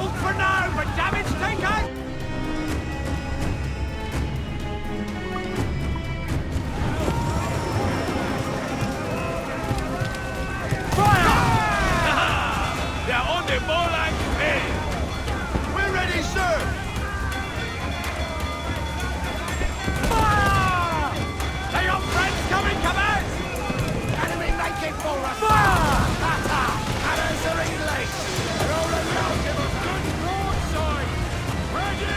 Hold for now, but damage taken! They're on the Molag Hill! We're ready, sir! Fire! Are your friends coming, Commands? Enemy making for us! Fire! Arrows are English! Roll and roll, give us good broadside! Ready!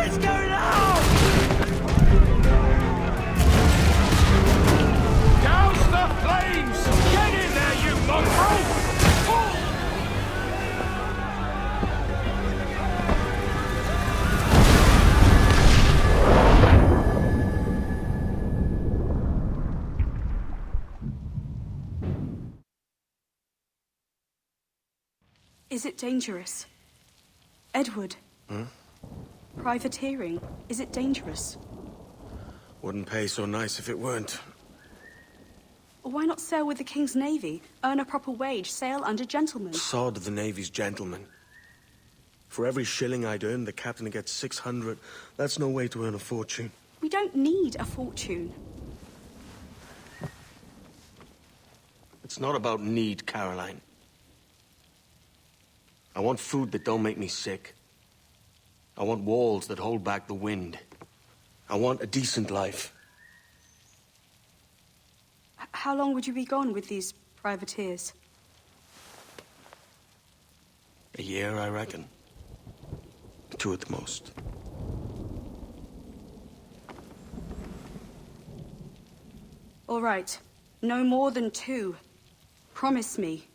It's going out! Douse the flames! Get in there, you mongrel! Is it dangerous? Edward? Privateering, is it dangerous? Wouldn't pay so nice if it weren't. Why not sail with the King's Navy? Earn a proper wage, sail under gentlemen. Sod the Navy's gentlemen. For every shilling I'd earn, the captain gets 600. That's no way to earn a fortune. We don't need a fortune. It's not about need, Caroline. I want food that don't make me sick. I want walls that hold back the wind. I want a decent life. How long would you be gone with these privateers? A year, I reckon. 2 at the most. All right. No more than 2. Promise me.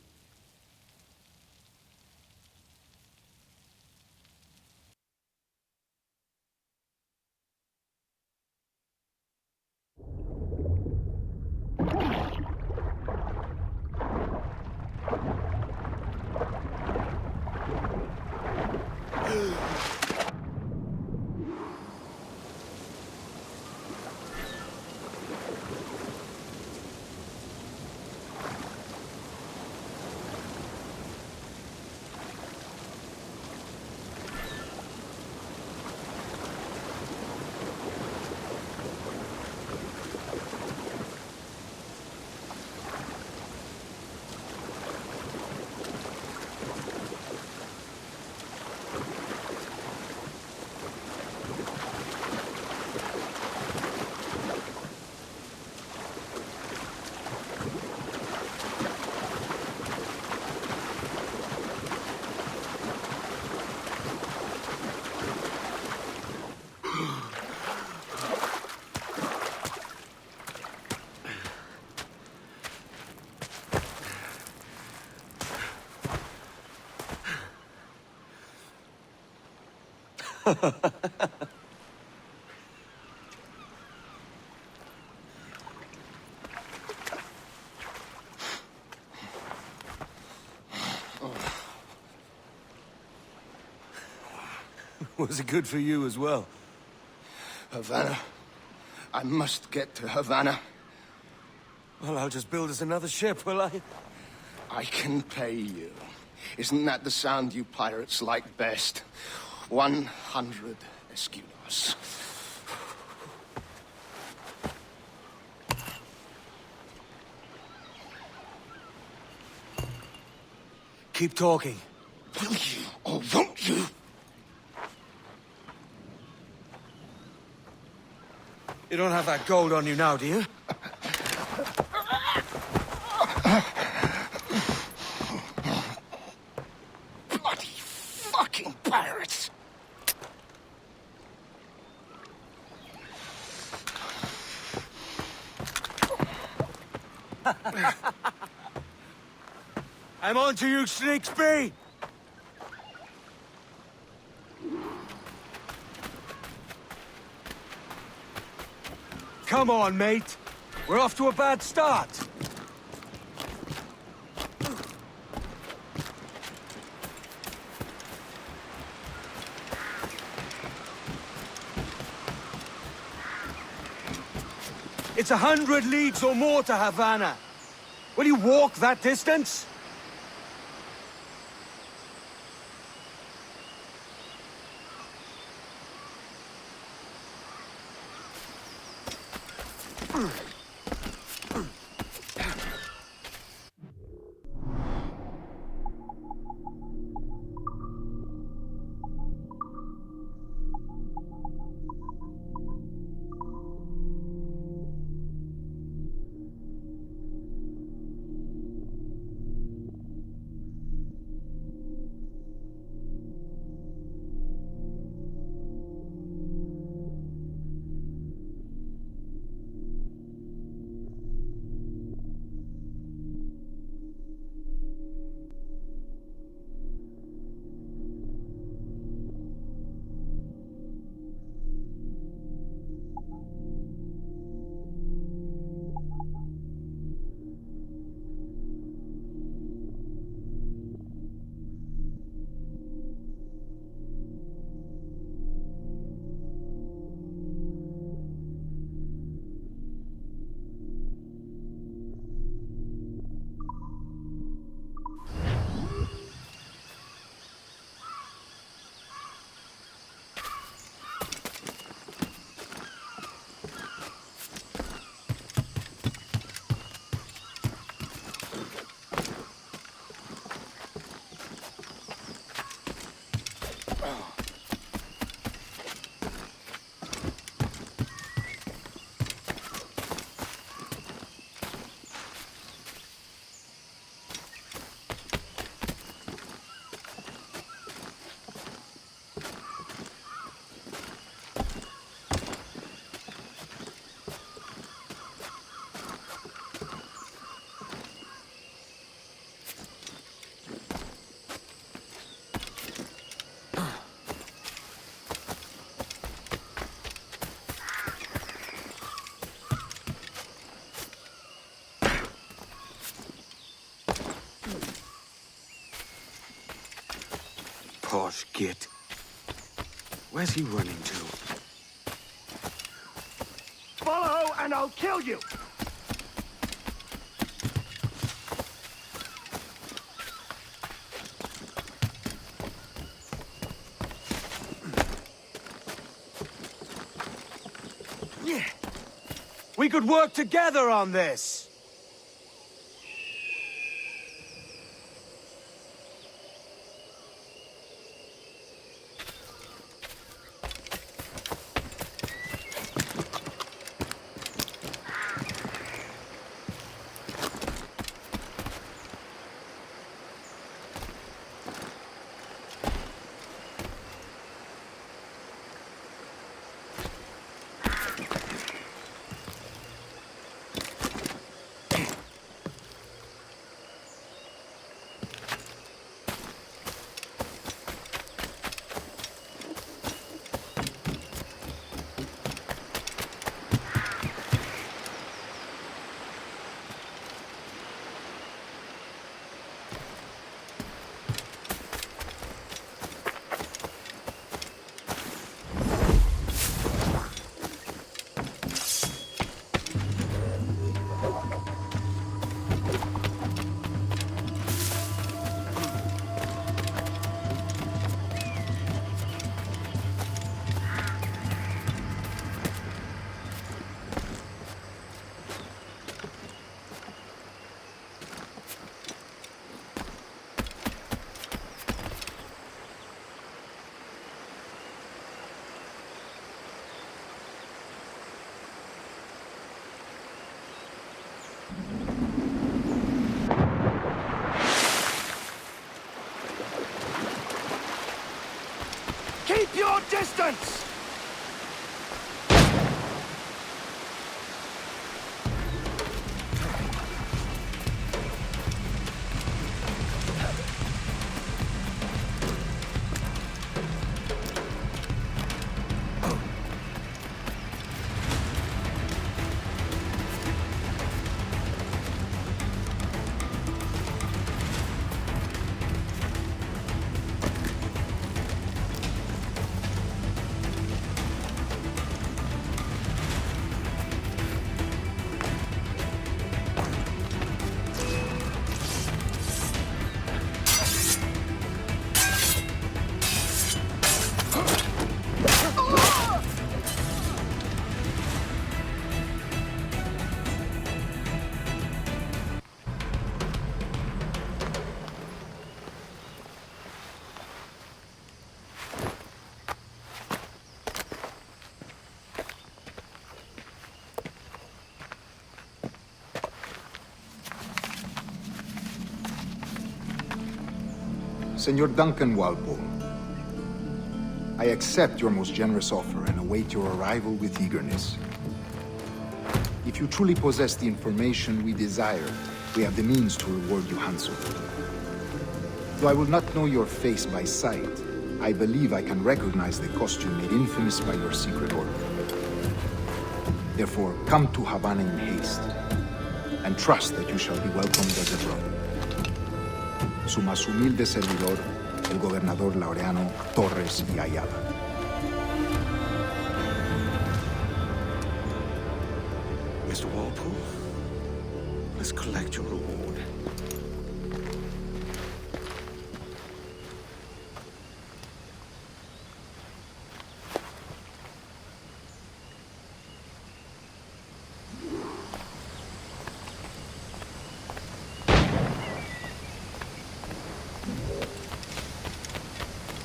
Was it good for you as well? Havana. I must get to Havana. Well, I'll just build us another ship, will I? I can pay you. Isn't that the sound you pirates like best? 100 escudos. Keep talking. Will you or won't you? You don't have that gold on you now, do you? Bloody fucking pirates! I'm on to you, Slicksby! Come on, mate. We're off to a bad start. It's 100 leagues or more to Havana. Will you walk that distance? Posh git. Where's he running to? Follow and I'll kill you! Yeah. We could work together on this. Keep your distance! Senor Duncan Walpole, I accept your most generous offer and await your arrival with eagerness. If you truly possess the information we desire, we have the means to reward you handsomely. Though I will not know your face by sight, I believe I can recognize the costume made infamous by your secret order. Therefore, come to Havana in haste, and trust that you shall be welcomed as a brother. Su más humilde servidor, el gobernador Laureano Torres y Ayala. Mr. Walpole, let's collect your reward.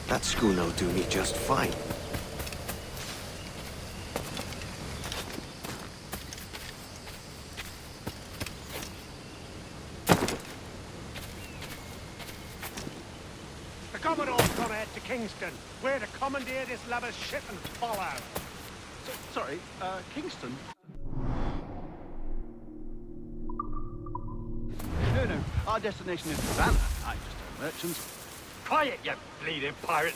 That schooner'll do me just fine. The Commodore's gone ahead to Kingston. We're to commandeer this lubber's ship and follow. Sorry, Kingston? No, our destination is Havana. I'm just a merchant. Quiet, you bleeding pirate!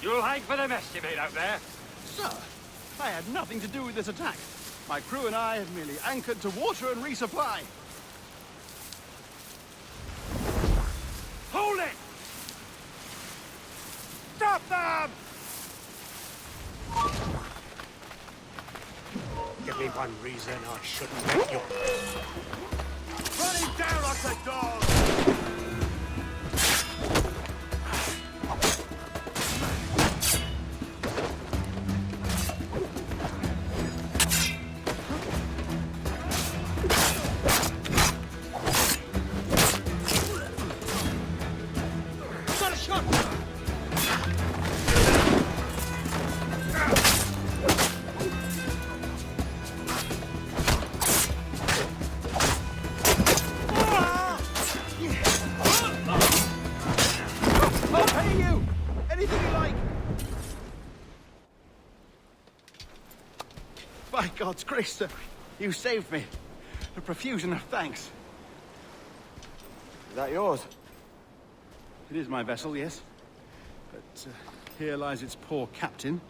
You'll hang for the mess you made out there. Sir, I had nothing to do with this attack. My crew and I have merely anchored to water and resupply. Hold it! Stop them! Give me one reason I shouldn't make you. Run him down like a dog! By God's grace, sir, you saved me. A profusion of thanks. Is that yours? It is my vessel, yes. But here lies its poor captain,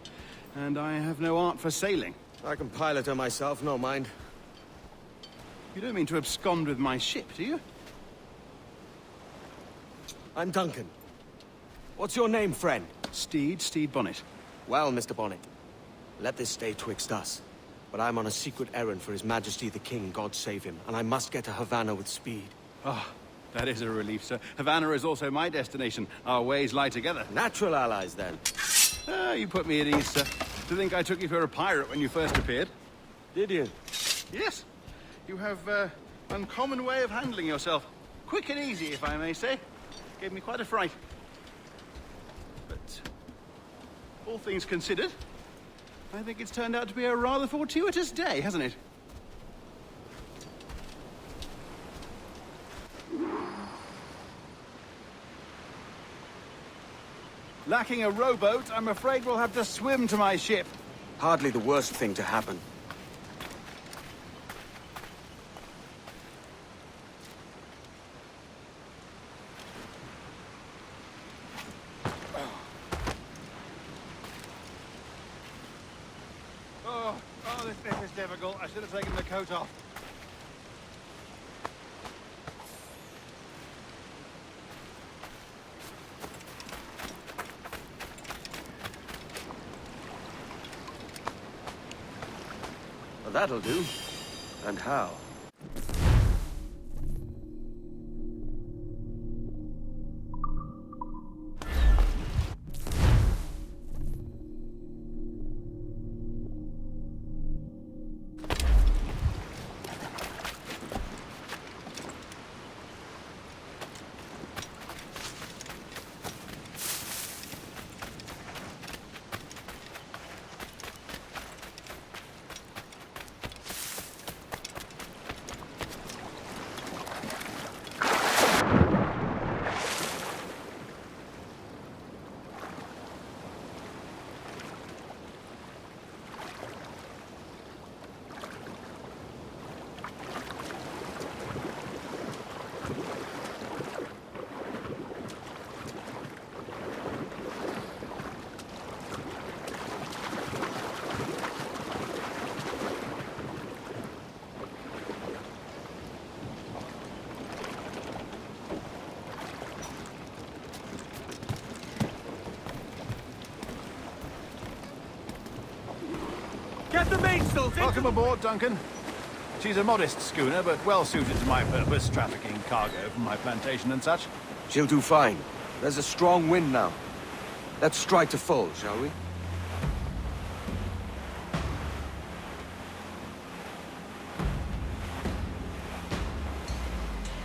and I have no art for sailing. I can pilot her myself, no mind. You don't mean to abscond with my ship, do you? I'm Duncan. What's your name, friend? Stede Bonnet. Well, Mr. Bonnet, let this stay twixt us. But I'm on a secret errand for His Majesty the King, God save him, and I must get to Havana with speed. Ah, that is a relief, sir. Havana is also my destination. Our ways lie together. Natural allies, then. Ah, you put me at ease, sir. To think I took you for a pirate when you first appeared. Did you? Yes. You have uncommon way of handling yourself. Quick and easy, if I may say. Gave me quite a fright. But all things considered, I think it's turned out to be a rather fortuitous day, hasn't it? Lacking a rowboat, I'm afraid we'll have to swim to my ship. Hardly the worst thing to happen. Oh, this bit is difficult. I should have taken the coat off. Well, that'll do. And how? Get the mainsails! Welcome aboard, Duncan. She's a modest schooner, but well suited to my purpose, trafficking cargo from my plantation and such. She'll do fine. There's a strong wind now. Let's strike to full, shall we?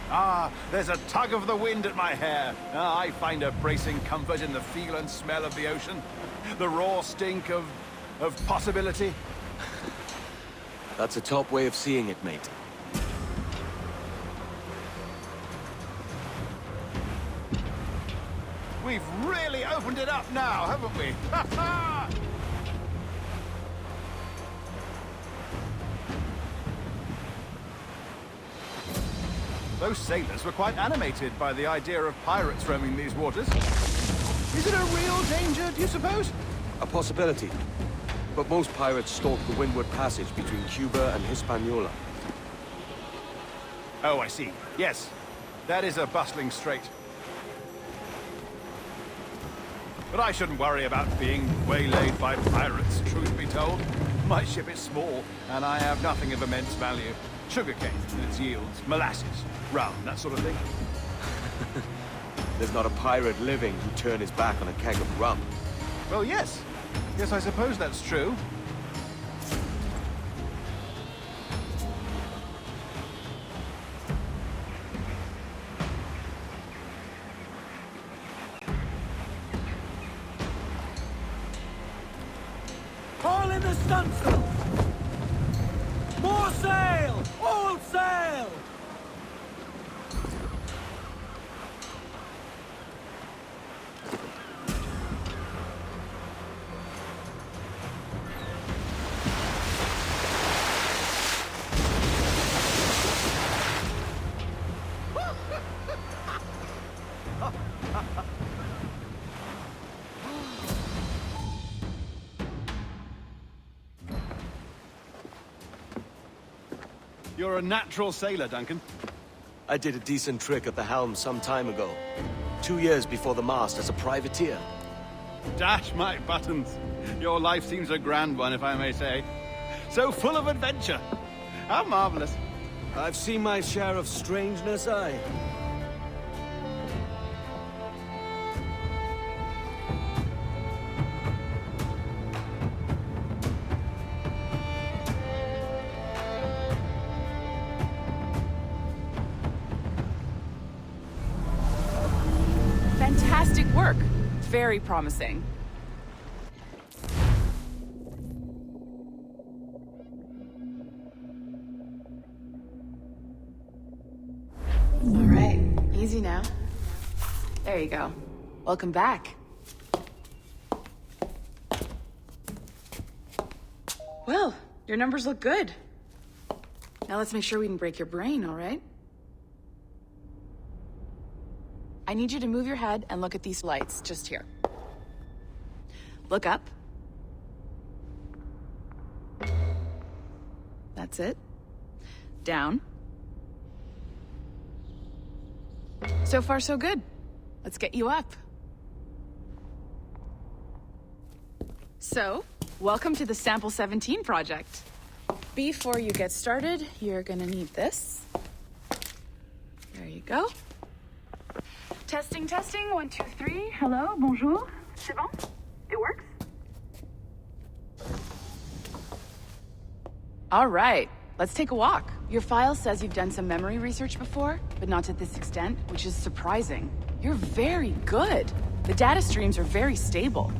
Ah, there's a tug of the wind at my hair. Ah, I find a bracing comfort in the feel and smell of the ocean. The raw stink of possibility. That's a top way of seeing it, mate. We've really opened it up now, haven't we? Ha ha! Those sailors were quite animated by the idea of pirates roaming these waters. Is it a real danger, do you suppose? A possibility. But most pirates stalk the windward passage between Cuba and Hispaniola. Oh, I see. Yes, that is a bustling strait. But I shouldn't worry about being waylaid by pirates, truth be told. My ship is small, and I have nothing of immense value. Sugarcane and its yields, molasses, rum, that sort of thing. There's not a pirate living who'd turn his back on a keg of rum. Well, yes. Yes, I suppose that's true. Haul in the stunsails! More sail! All sail! You're a natural sailor, Duncan. I did a decent trick at the helm some time ago. 2 years before the mast as a privateer. Dash my buttons. Your life seems a grand one, if I may say. So full of adventure. How marvelous. I've seen my share of strangeness, aye. Fantastic work. Very promising. All right, easy now. There you go. Welcome back. Well, your numbers look good. Now let's make sure we can break your brain, all right? I need you to move your head and look at these lights just here. Look up. That's it. Down. So far, so good. Let's get you up. So, welcome to the Sample 17 project. Before you get started, you're gonna need this. There you go. Testing, testing, 1, 2, 3. Hello, bonjour. C'est bon? It works? All right, let's take a walk. Your file says you've done some memory research before, but not to this extent, which is surprising. You're very good. The data streams are very stable.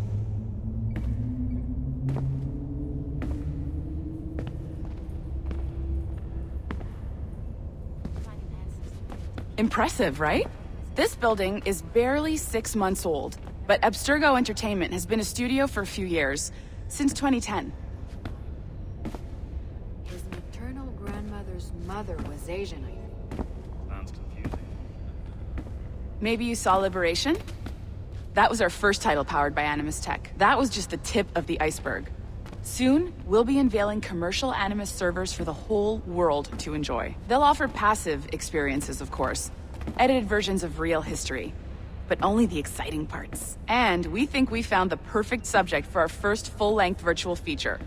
Impressive, right? This building is barely 6 months old, but Abstergo Entertainment has been a studio for a few years, since 2010. His maternal grandmother's mother was Asian, I think. Sounds confusing. Maybe you saw Liberation? That was our first title powered by Animus Tech. That was just the tip of the iceberg. Soon, we'll be unveiling commercial Animus servers for the whole world to enjoy. They'll offer passive experiences, of course. Edited versions of real history. But only the exciting parts. And we think we found the perfect subject for our first full-length virtual feature.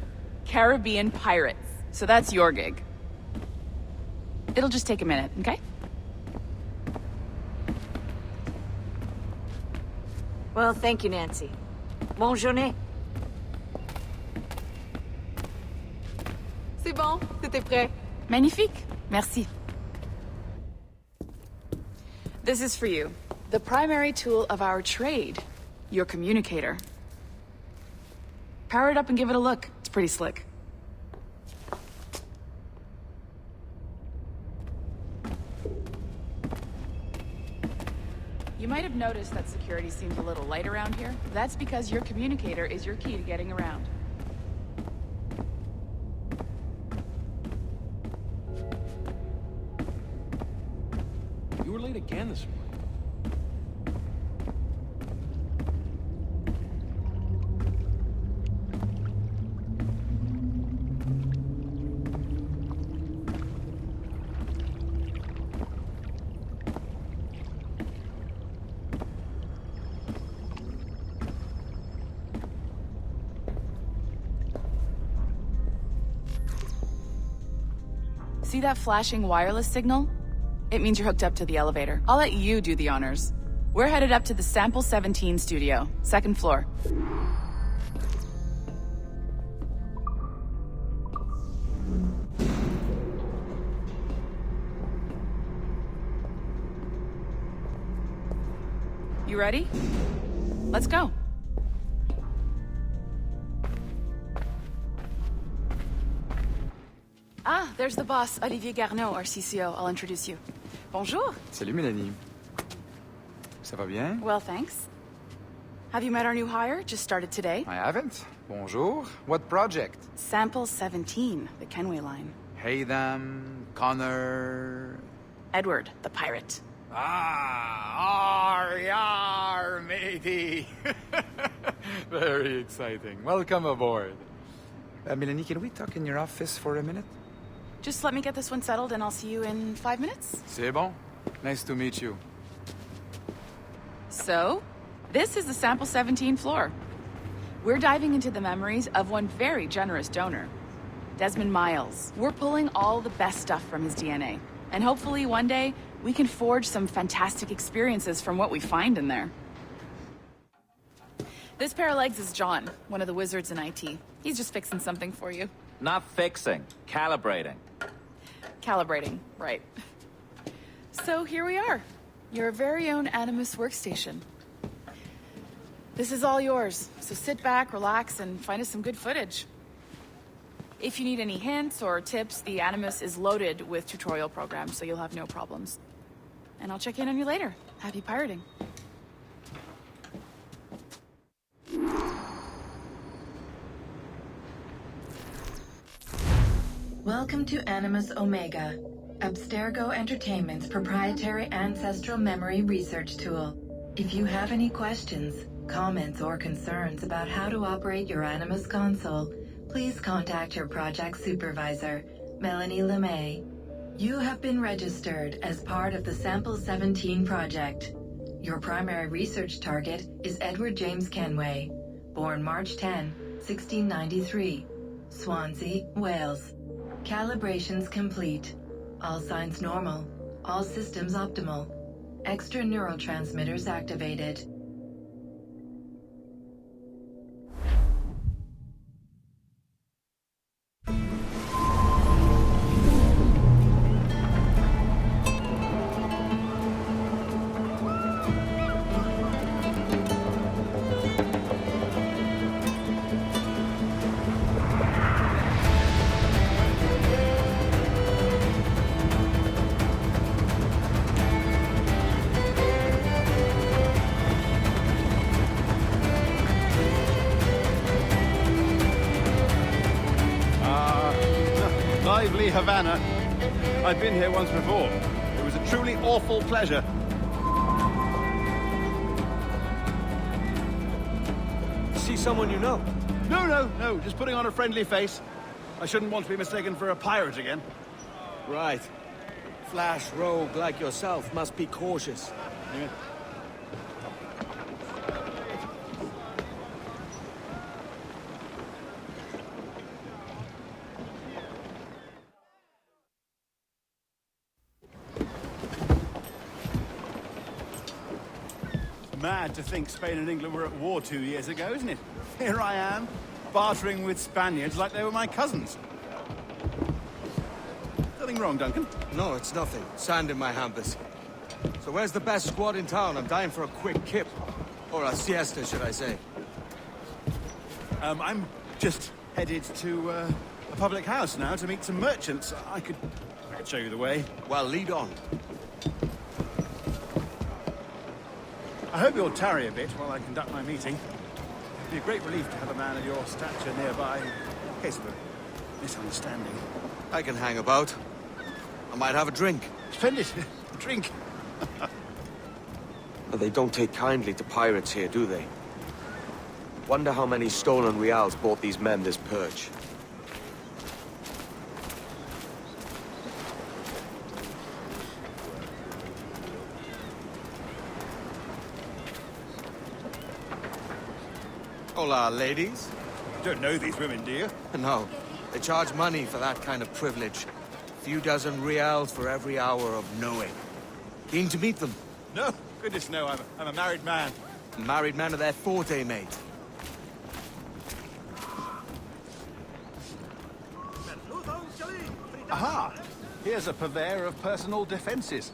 Caribbean pirates. So that's your gig. It'll just take a minute, okay? Well, thank you, Nancy. Bonne journée. C'est bon, tout est prêt. Magnifique. Merci. This is for you. The primary tool of our trade. Your communicator. Power it up and give it a look. It's pretty slick. You might have noticed that security seems a little light around here. That's because your communicator is your key to getting around. You were late again this morning. See that flashing wireless signal? It means you're hooked up to the elevator. I'll let you do the honors. We're headed up to the Sample 17 studio, 2nd floor. You ready? Let's go. Ah, there's the boss, Olivier Garneau, our CCO. I'll introduce you. Bonjour. Salut, Mélanie. Ça va bien? Well, thanks. Have you met our new hire? Just started today. I haven't. Bonjour. What project? Sample 17, the Kenway line. Haytham, Connor... Edward, the pirate. Ah, yar, matey. Very exciting. Welcome aboard. Mélanie, can we talk in your office for a minute? Just let me get this one settled and I'll see you in 5 minutes. C'est bon. Nice to meet you. So, this is the Sample 17 floor. We're diving into the memories of one very generous donor, Desmond Miles. We're pulling all the best stuff from his DNA. And hopefully one day, we can forge some fantastic experiences from what we find in there. This pair of legs is John, one of the wizards in IT. He's just fixing something for you. Not fixing, calibrating. Calibrating, right. So here we are, your very own Animus workstation. This is all yours, so sit back, relax, and find us some good footage. If you need any hints or tips, the Animus is loaded with tutorial programs, so you'll have no problems. And I'll check in on you later. Happy pirating. Welcome to Animus Omega, Abstergo Entertainment's proprietary ancestral memory research tool. If you have any questions, comments, or concerns about how to operate your Animus console, please contact your project supervisor, Melanie LeMay. You have been registered as part of the Sample 17 project. Your primary research target is Edward James Kenway, born March 10, 1693, Swansea, Wales. Calibrations complete. All signs normal. All systems optimal. Extra neurotransmitters activated. Lively Havana. I've been here once before. It was a truly awful pleasure. See someone you know? No. Just putting on a friendly face. I shouldn't want to be mistaken for a pirate again. Right. Flash rogue like yourself must be cautious. Yeah. Mad to think Spain and England were at war 2 years ago, isn't it? Here I am, bartering with Spaniards like they were my cousins. Nothing wrong, Duncan? No, it's nothing. Sand in my hampers. So where's the best squad in town? I'm dying for a quick kip. Or a siesta, should I say. I'm just headed to a public house now to meet some merchants. I could show you the way. Well, lead on. I hope you'll tarry a bit while I conduct my meeting. It'd be a great relief to have a man of your stature nearby in case of a misunderstanding. I can hang about. I might have a drink. Splendid. Drink. But they don't take kindly to pirates here, do they? Wonder how many stolen reals bought these men this purge. Hola, ladies. Don't know these women, do you? No. They charge money for that kind of privilege. A few dozen reals for every hour of knowing. Keen to meet them? No. Goodness, no. I'm a married man. Married men are their forte, mate. Aha! Here's a purveyor of personal defenses.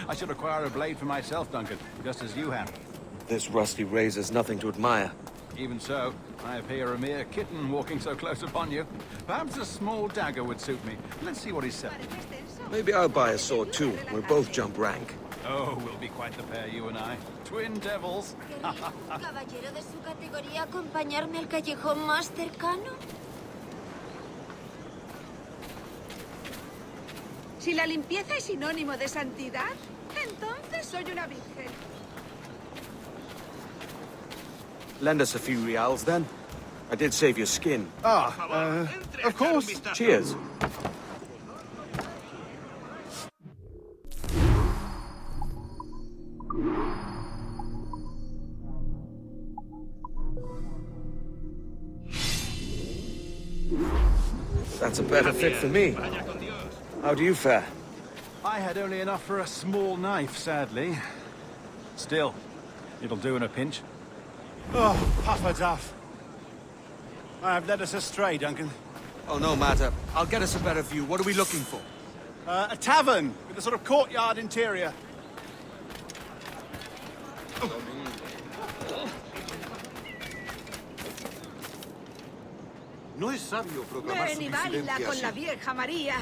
I should acquire a blade for myself, Duncan, just as you have. This rusty razor's nothing to admire. Even so, I appear a mere kitten walking so close upon you. Perhaps a small dagger would suit me. Let's see what he's selling. Maybe I'll buy a sword too. We'll both jump rank. Oh, we'll be quite the pair, you and I. Twin devils. Caballero de su categoría acompañarme al callejón más cercano. Si la limpieza es sinónimo de santidad, entonces soy una virgen. Lend us a few reals, then. I did save your skin. Of course. Cheers. That's a better fit for me. How do you fare? I had only enough for a small knife, sadly. Still, it'll do in a pinch. Oh, puffer duff. I have led us astray, Duncan. Oh, no matter. I'll get us a better view. What are we looking for? A tavern with a sort of courtyard interior. No es sabio proclamar su Ven y baila disidencia con así. la vieja María.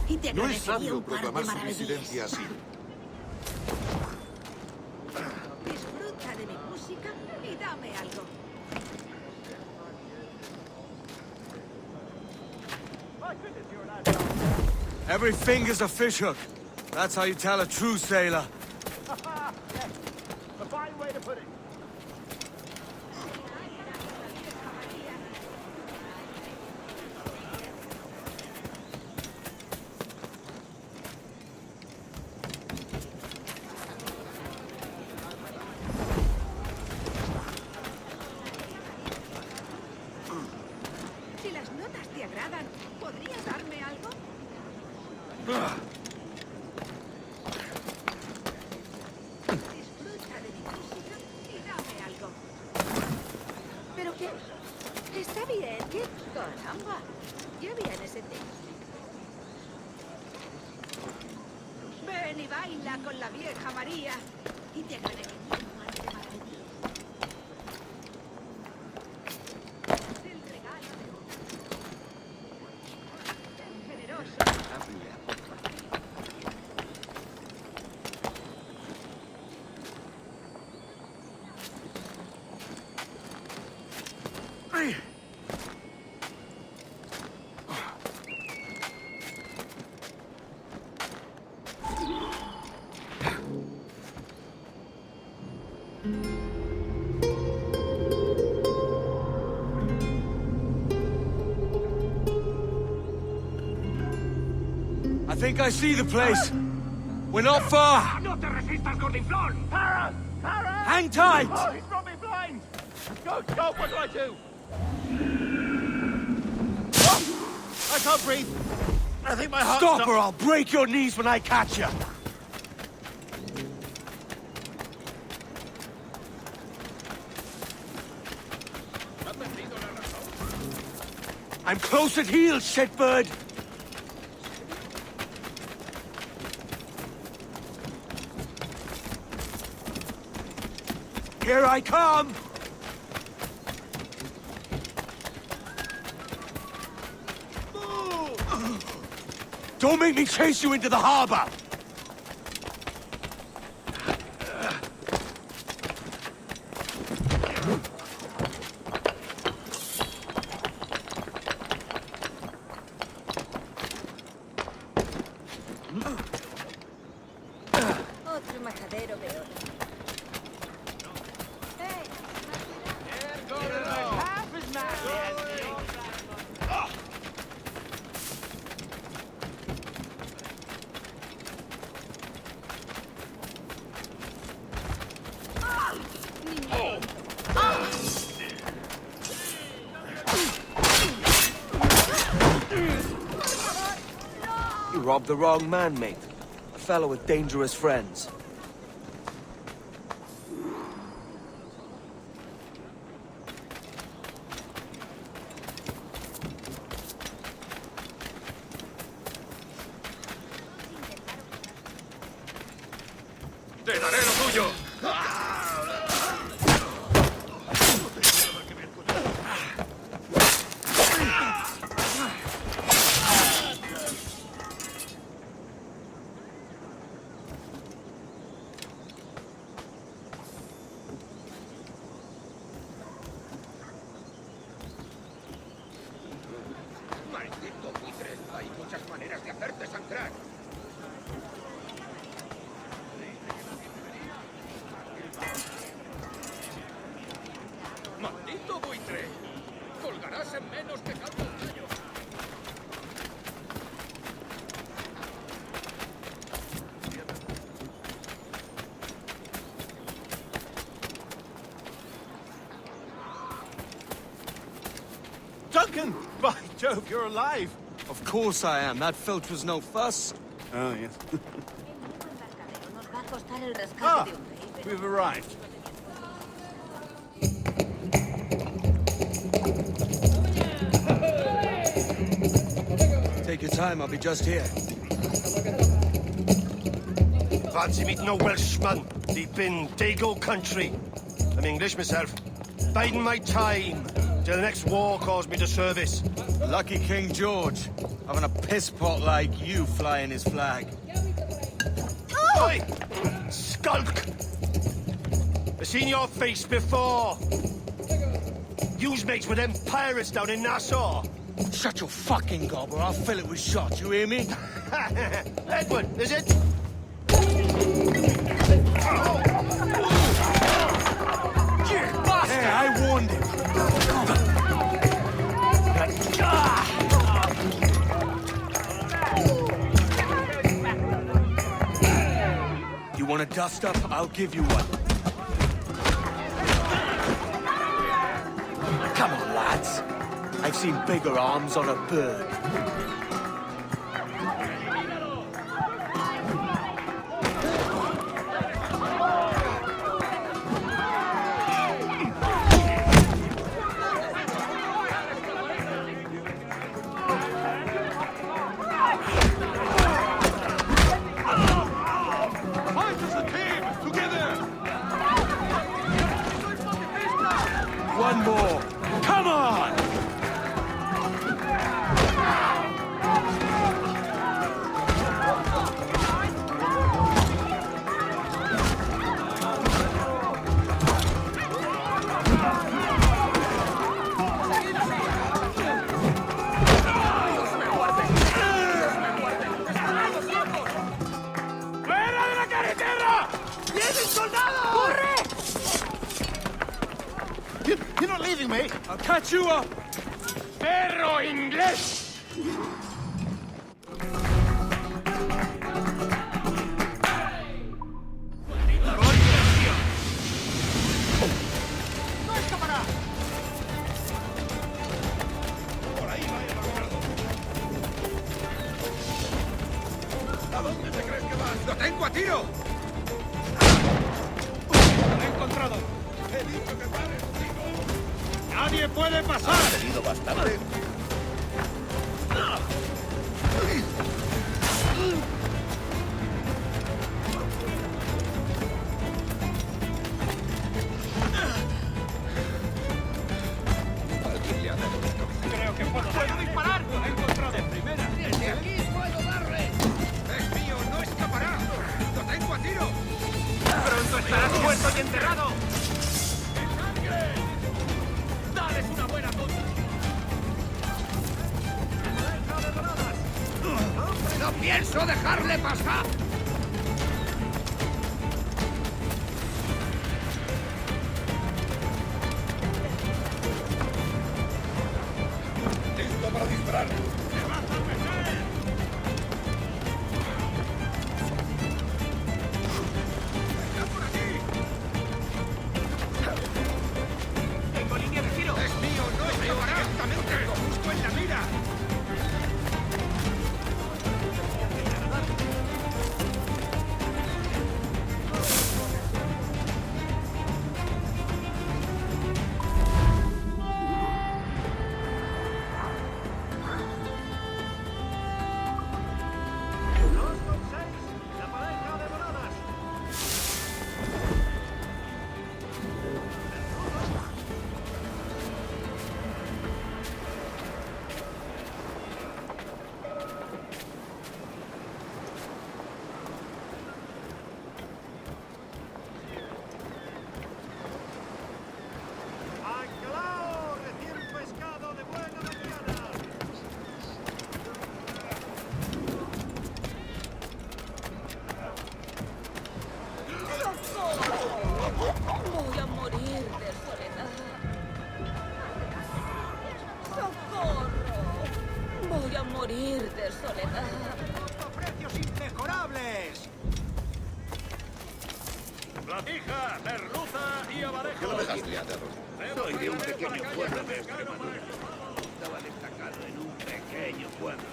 Y te No es agradecería sabio un par de proclamar su maravillas. disidencia así. Disfruta de mi música y dame algo. My goodness, you're an Every finger's a fishhook. That's how you tell a true sailor. Yes, a fine way to put it. Si las notas te agradan, ¿podrías darme algo? Disfruta de mi música y dame algo. ¿Pero qué? Está bien, ¿qué? Caramba. Ya vienes en ti. Ven y baila con la vieja María. Y te ganaré mi madre para ti. El regalo de generoso. I think I see the place. We're not far. No te resistas, gordinflón! Para! Para! Hang tight! Oh, he's brought me blind! Go, go, what do I do? Oh, I can't breathe. I think my heart's Stop or I'll break your knees when I catch you. I'm close at heel, shitbird! Here I come! Don't make me chase you into the harbor! Otro majadero peor. half as nasty as me. You robbed the wrong man, mate. A fellow with dangerous friends. ¡Te daré lo tuyo! Maldito buitre, hay muchas maneras de hacerte sangrar. ¡Maldito buitre! ¡Colgarás en menos que caldo un año! Duncan! By Jove, you're alive! Of course I am. That filch was no fuss. Oh, yes. Nos va a costar el rescate Ah, de un rey. we've arrived. Take your time, I'll be just here. Fancy meeting a Welshman deep in Dago country. I'm English myself. Biding my time till the next war calls me to service. Lucky King George, having a piss pot like you flying his flag. Oi! Skulk! I've seen your face before. You's mates with them pirates down in Nassau. Shut your fucking gob or I'll fill it with shot, you hear me? Edward, is it? Hey, I warned him. You want a dust-up? I'll give you one. Come on, lads. I've seen bigger arms on a bird. One more. Come on! ¡Fuera de la carretera! ¡Vienen soldados! ¡Corre! You're not leaving me. I'll catch you up! ¡Perro inglés! ¡No escapará! Por ahí va el bastardo. ¿A dónde te crees que vas? ¡Lo tengo a tiro! ¡Lo he encontrado! ¡He dicho que pares, chico! ¡Nadie puede pasar! ¿Has tenido bastante? Alguien le ha dado esto. Creo que puedo disparar. Lo he encontrado de primera. Desde aquí puedo darle. Es mío, no escapará. Lo tengo a tiro. Pronto estarás muerto y enterrado. ¡Sangre! ¡Dales una buena puta! ¡No pienso dejarle pasar! ¡Listo para disparar! ¡Me vas a meter! ¡Está por aquí! ¡Tengo línea de tiro! ¡Es mío, no escapará! ¡Directamente! ¡Justo en la mira! Voy a morir de soledad. ¡Socorro! Voy a morir de soledad. ¡Precios inmejorables! Platija, merluza y abadejo. ¿Qué lo dejaste atado? Soy de un pequeño pueblo de Extremadura. Estaba destacado en un pequeño pueblo.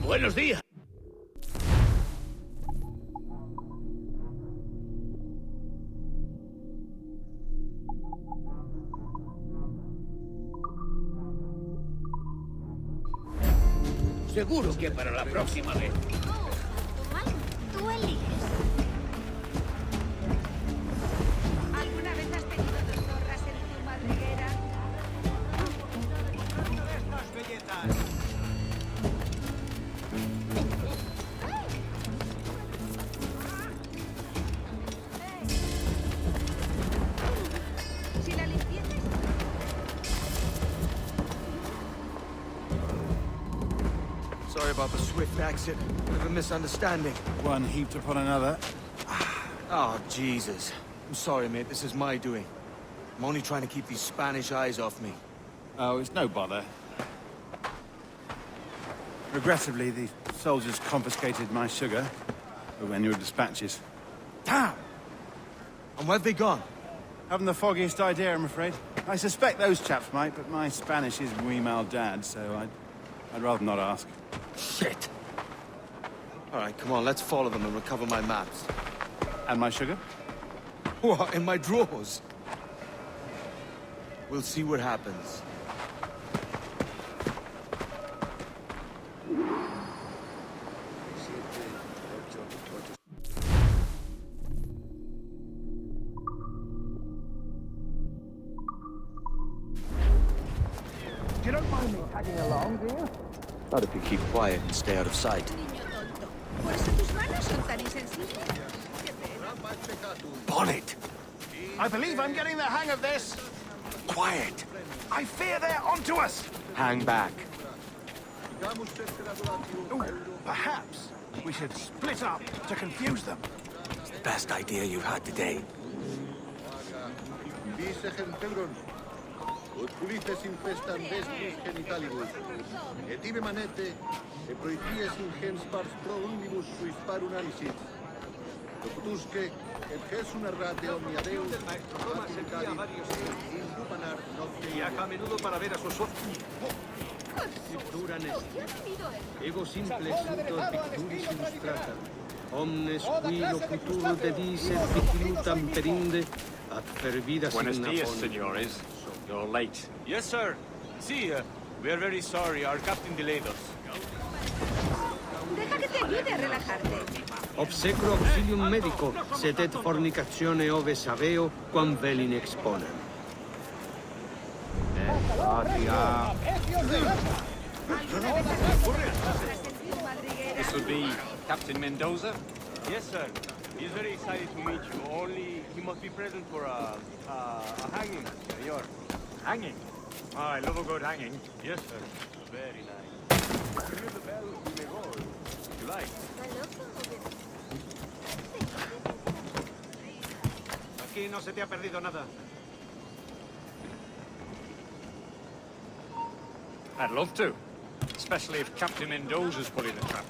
Buenos días. Seguro que para la próxima vez. Tú eliges. ¿Alguna vez has tenido dos zorras en tu madriguera? Estas belletas. about the swift exit. Bit of a misunderstanding. One heaped upon another. Oh, Jesus. I'm sorry, mate. This is my doing. I'm only trying to keep these Spanish eyes off me. Oh, it's no bother. Regrettably, the soldiers confiscated my sugar when your dispatches. Damn! And where've they gone? Haven't the foggiest idea, I'm afraid. I suspect those chaps might, but my Spanish is muy mal dad, so I'd rather not ask. Shit! Alright, come on, let's follow them and recover my maps. And my sugar? What, in my drawers? We'll see what happens. You don't mind me tagging along, do you? Not if you keep quiet and stay out of sight. Niño tonto. Por eso tus manos son tan insensibles. Qué pena. Bonnet! I believe I'm getting the hang of this. Quiet! I fear they're onto us. Hang back. Ooh, perhaps we should split up to confuse them. It's the best idea you've had today. Ut pulices infestan vestris genitalibus, et ibe manete, e proities ingens pars pro unibus suis par unanisit. Docutusque, et gesum errate omnia Deus, aturcari, indupanar nocte. Viaja a menudo para ver a sus socios. Duran Ego simple sutor picturis illustrata. Omnes qui locutur dedis et vigilutam perinde, ad fervidas Buenos dias, innapon. senores. You're late. Yes, sir. See, we are very sorry. Our captain delayed us. Deja que te ayude a relajarte. Obsecro auxilium medico, sed et fornicatione ove saveo, quam velin exponam. This would be Captain Mendoza? Yes, sir. He's very excited to meet you. Only he must be present for a hanging, senor. Hanging? Oh, I love a good hanging. Yes, sir. Very nice. Hear the bell, we may go, if you like. Aquí no se te ha perdido nada. I'd love to. Especially if Captain Mendoza's pulling the trap.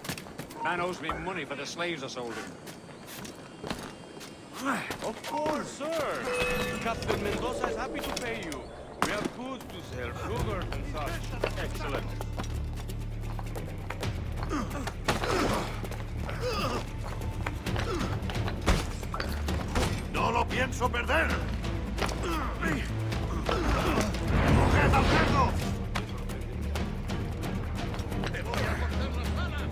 Man owes me money for the slaves I sold him. Of course, sir. Captain Mendoza is happy to pay you. We have goods to sell, sugar and such. Excellent. No lo pienso perder. ¡Coged al cerdo! ¡Te voy a cortar las alas!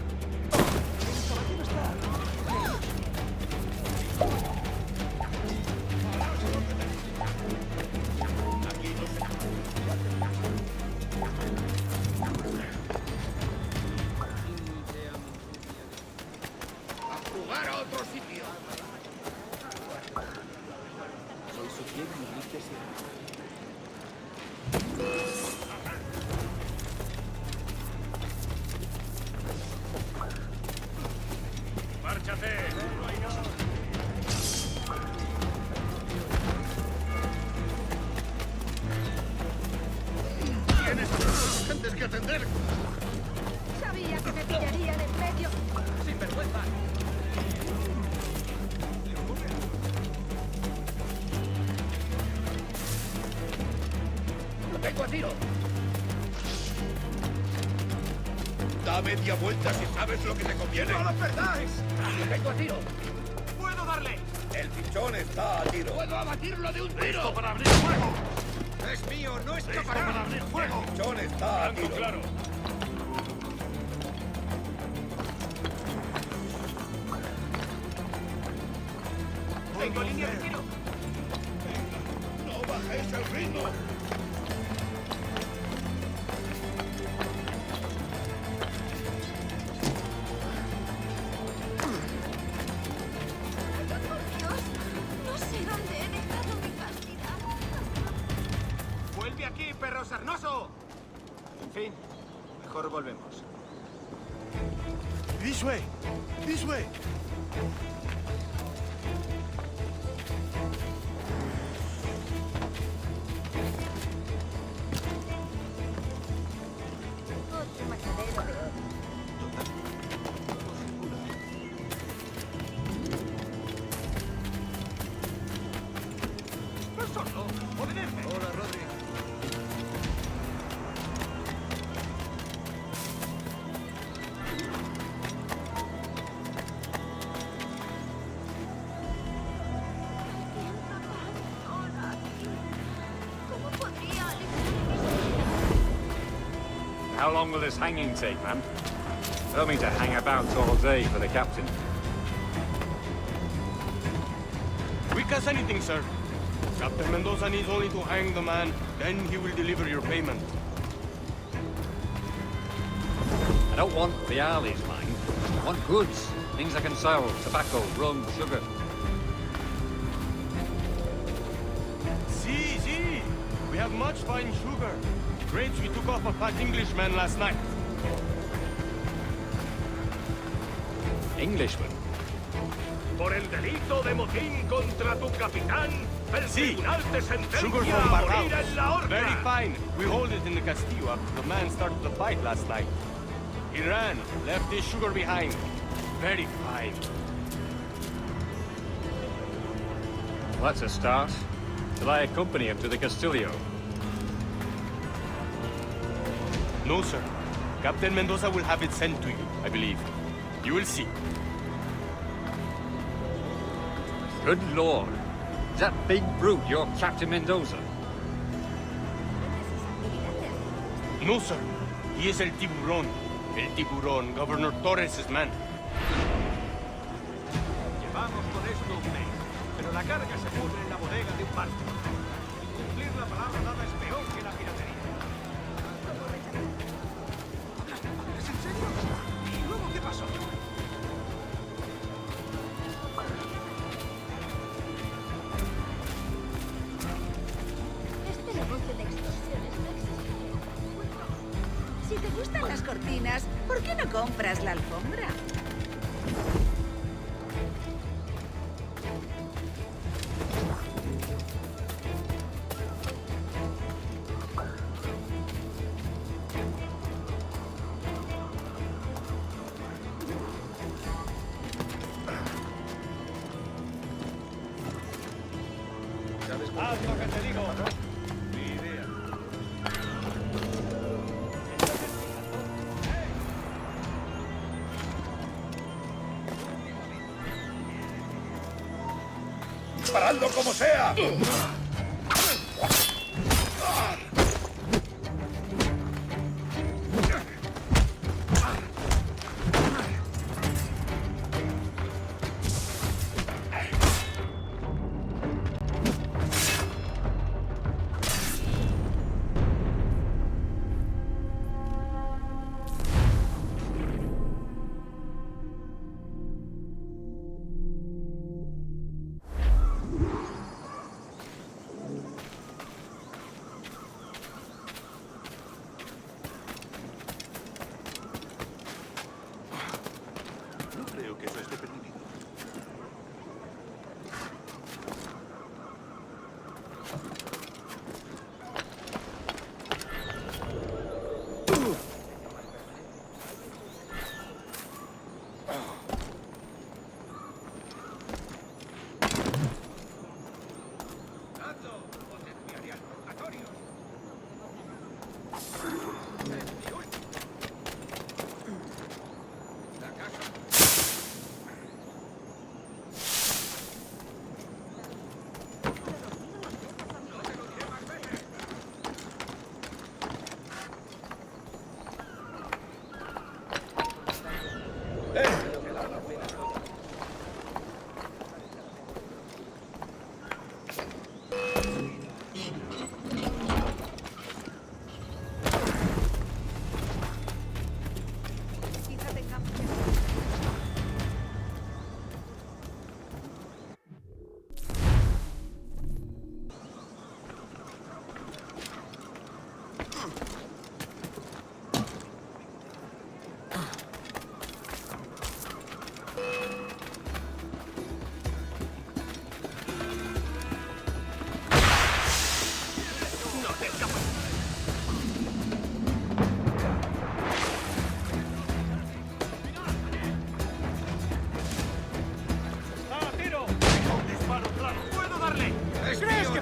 ¡A jugar a otro sitio! ¡Márchate! ¡Tienes cosas urgentes que atender! Sabía que me pillarían en medio. ¡Sin vergüenza! ¡Lo tengo a tiro! Da media vuelta si sabes lo que te conviene. ¡No lo perdáis! ¡Lo tengo a tiro! ¡Puedo darle! El pichón está a tiro. ¡Puedo abatirlo de un tiro! ¡Listo para abrir fuego! ¡Es mío! ¡No ¡Listo escapará! para abrir fuego! El pichón está a tiro. claro. ¡Tengo línea de tiro! ¡No bajéis el ritmo! Dios, no sé dónde he dejado mi castidad. ¡Vuelve aquí, perro sarnoso! En fin, mejor volvemos. This way! This way! Otro matadero de oro. Hola, Rodri. ¿Cómo podría How long will this hanging take, man? I don't mean to hang about all day for the captain. Quick as anything, sir. Captain Mendoza needs only to hang the man, then he will deliver your payment. I don't want the alleys, mind. I want goods. Things I can sell. Tobacco, rum, sugar. See. We have much fine sugar. Grapes we took off a fat Englishman last night. Englishman? Por el delito de motín contra tu capitán, el Sí. tribunal te Sugar sentencia from a morir Barbados. en la horca. Very fine. We hold it in the Castillo after the man started the fight last night. He ran, left his sugar behind. Very fine. Well, that's a start. Shall I accompany him to the Castillo? No, sir. Captain Mendoza will have it sent to you, I believe. You will see. Good lord. Is that big brute your Captain Mendoza? No, sir. He is El Tiburón. El Tiburón, Governor Torres' man. Llevamos con esto un mes, pero la carga se pudre en la bodega de un barco. Incumplir la palabra dada es peor que la piratería. ¿Es en serio? ¿Y luego qué pasó? Este negocio de extorsiones no existe. Si te gustan las cortinas, ¿por qué no compras la alfombra? Haz lo que te digo. Ni idea. ¡Paradlo como sea!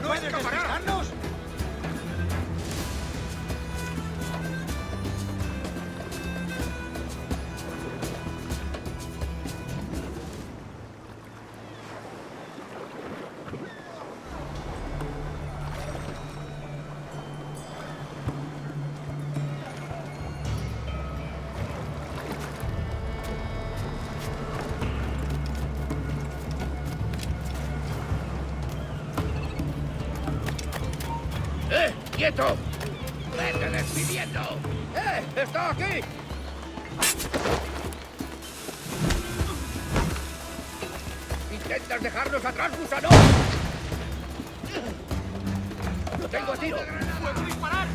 no escapará! ¡Quieto! ¡Vete despidiendo! ¡Está aquí! ¿Intentas dejarnos atrás, gusano? ¡Lo tengo a tiro! ¡Puedo disparar!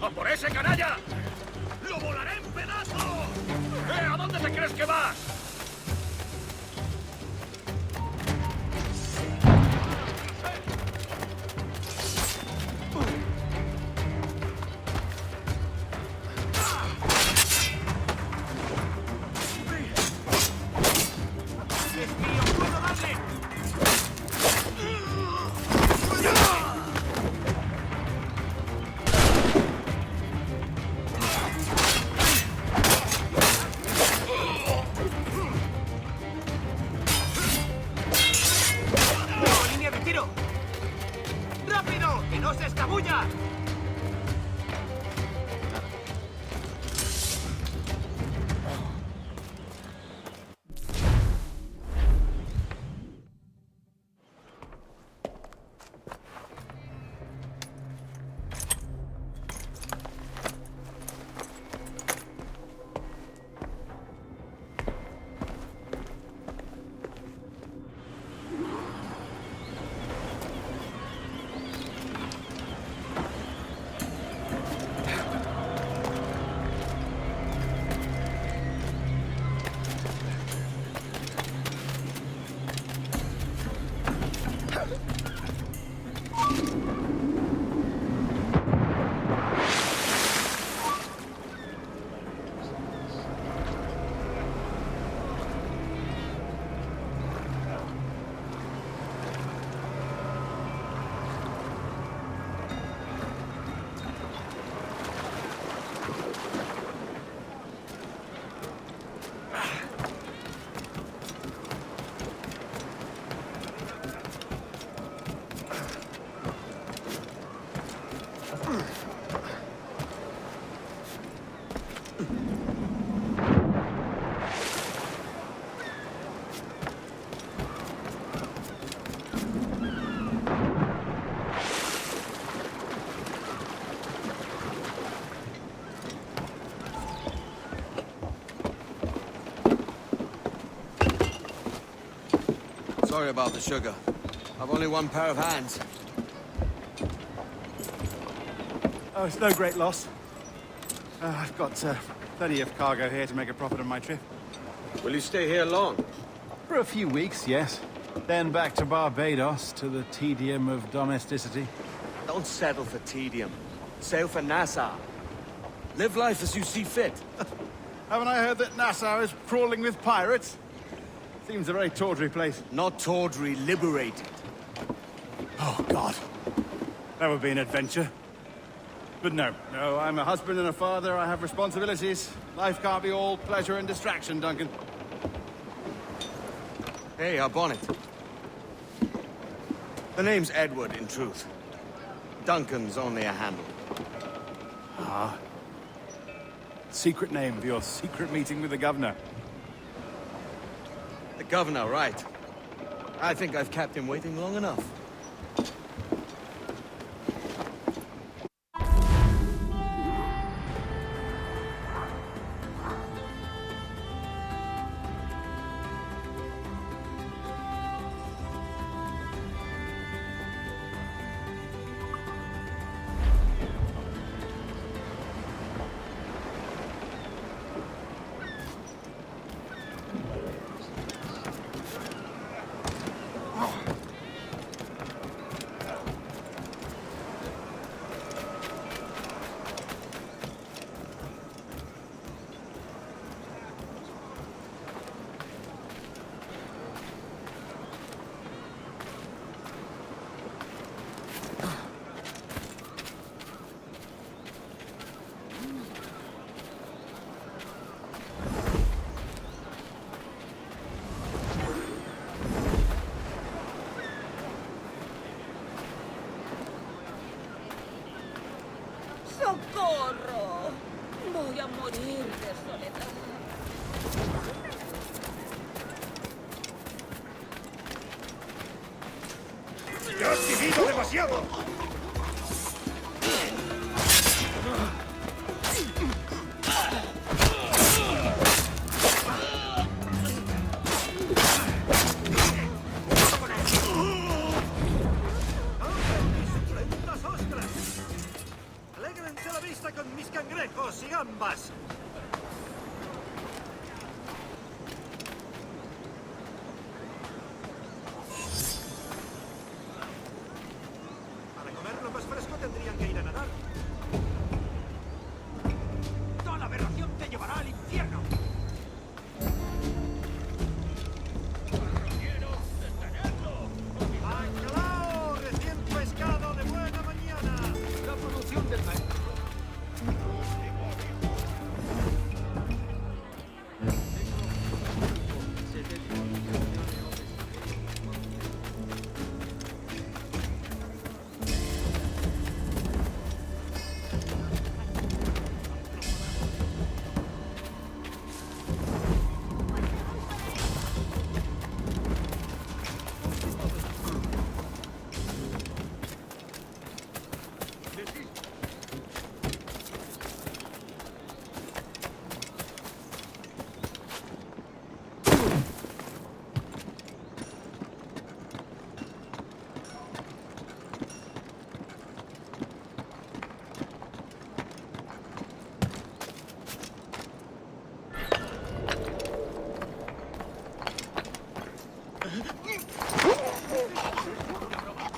¡A por ese canalla! ¡Lo volaré en pedazos! ¿A dónde te crees que vas? Sorry about the sugar. I've only one pair of hands. Oh, it's no great loss. I've got plenty of cargo here to make a profit on my trip. Will you stay here long? For a few weeks, yes. Then back to Barbados, to the tedium of domesticity. Don't settle for tedium. Sail for Nassau. Live life as you see fit. Haven't I heard that Nassau is crawling with pirates? Seems a very tawdry place. Not tawdry, liberated. Oh, God. That would be an adventure. But no, I'm a husband and a father. I have responsibilities. Life can't be all pleasure and distraction, Duncan. Hey, our bonnet. The name's Edward, in truth. Duncan's only a handle. Ah. Secret name for your secret meeting with the governor. The governor, right. I think I've kept him waiting long enough. ¡Socorro! Voy a morir de soledad. ¡Ya has vivido demasiado! ¡Alégrense la vista con mis cangrejos y gambas! Para comer lo más fresco tendrían que ir a nadar. ¡Toda la aberración te llevará al infierno! ¡Bacalao! Recién pescado de buena mañana. La producción del maestro.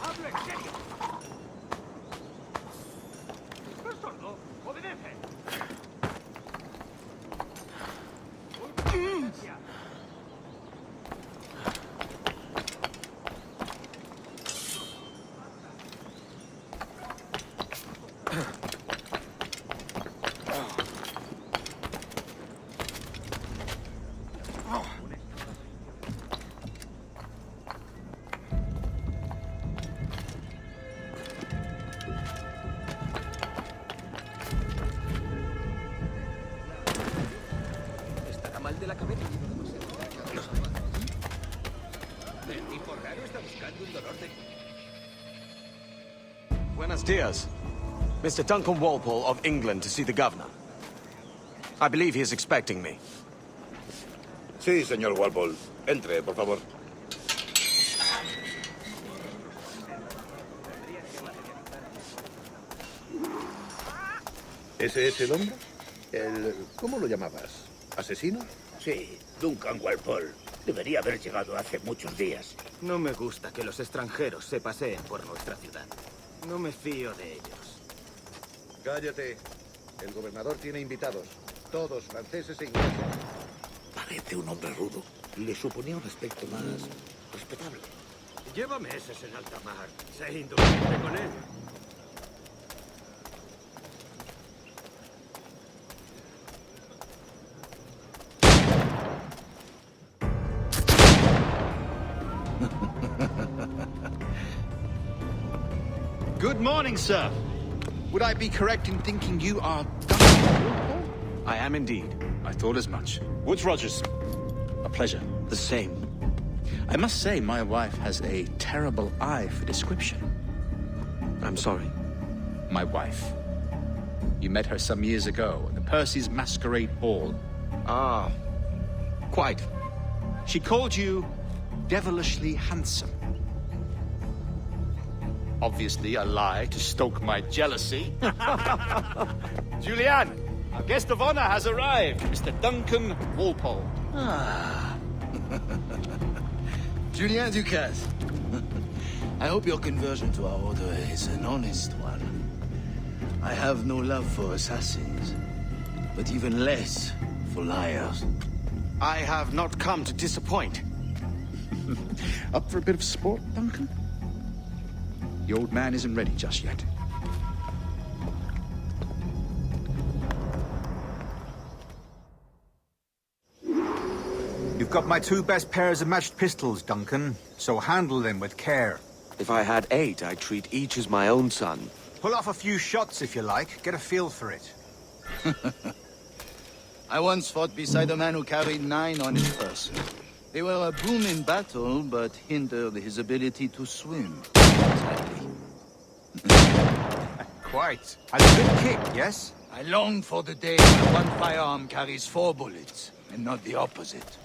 ¡Hablo en serio! ¿Estás sordo? ¡Obedece! ¿Estará mal de la cabeza? El tipo raro está buscando un dolor de... Buenos dias. Mr. Duncan Walpole of England to see the governor. I believe he is expecting me. Sí, señor Walpole. Entre, por favor. ¿Ese es el hombre? ¿Cómo lo llamabas? ¿Asesino? Sí, Duncan Walpole. Debería haber llegado hace muchos días. No me gusta que los extranjeros se paseen por nuestra ciudad. No me fío de ellos. Cállate. El gobernador tiene invitados. todos, franceses e ingleses. Parece un hombre rudo. Le suponía un aspecto más respetable. Lleva meses en alta mar. Sé indulgente con él. Good morning, sir. Would I be correct in thinking you are Duncan? I am indeed. I thought as much. Woods Rogers. A pleasure. The same. I must say, my wife has a terrible eye for description. I'm sorry. My wife. You met her some years ago at the Percy's Masquerade Ball. Ah, quite. She called you devilishly handsome. Obviously a lie to stoke my jealousy. Julianne, our guest of honor has arrived, Mr. Duncan Walpole. Ah. Julien Ducasse. I hope your conversion to our order is an honest one. I have no love for assassins, but even less for liars. I have not come to disappoint. Up for a bit of sport, Duncan? The old man isn't ready just yet. You've got my 2 best pairs of matched pistols, Duncan, so handle them with care. If I had 8, I'd treat each as my own son. Pull off a few shots if you like, get a feel for it. I once fought beside a man who carried 9 on his person. They were a boon in battle, but hindered his ability to swim. Sadly. Quite. Has a good kick, yes? I long for the day when one firearm carries 4 bullets, and not the opposite.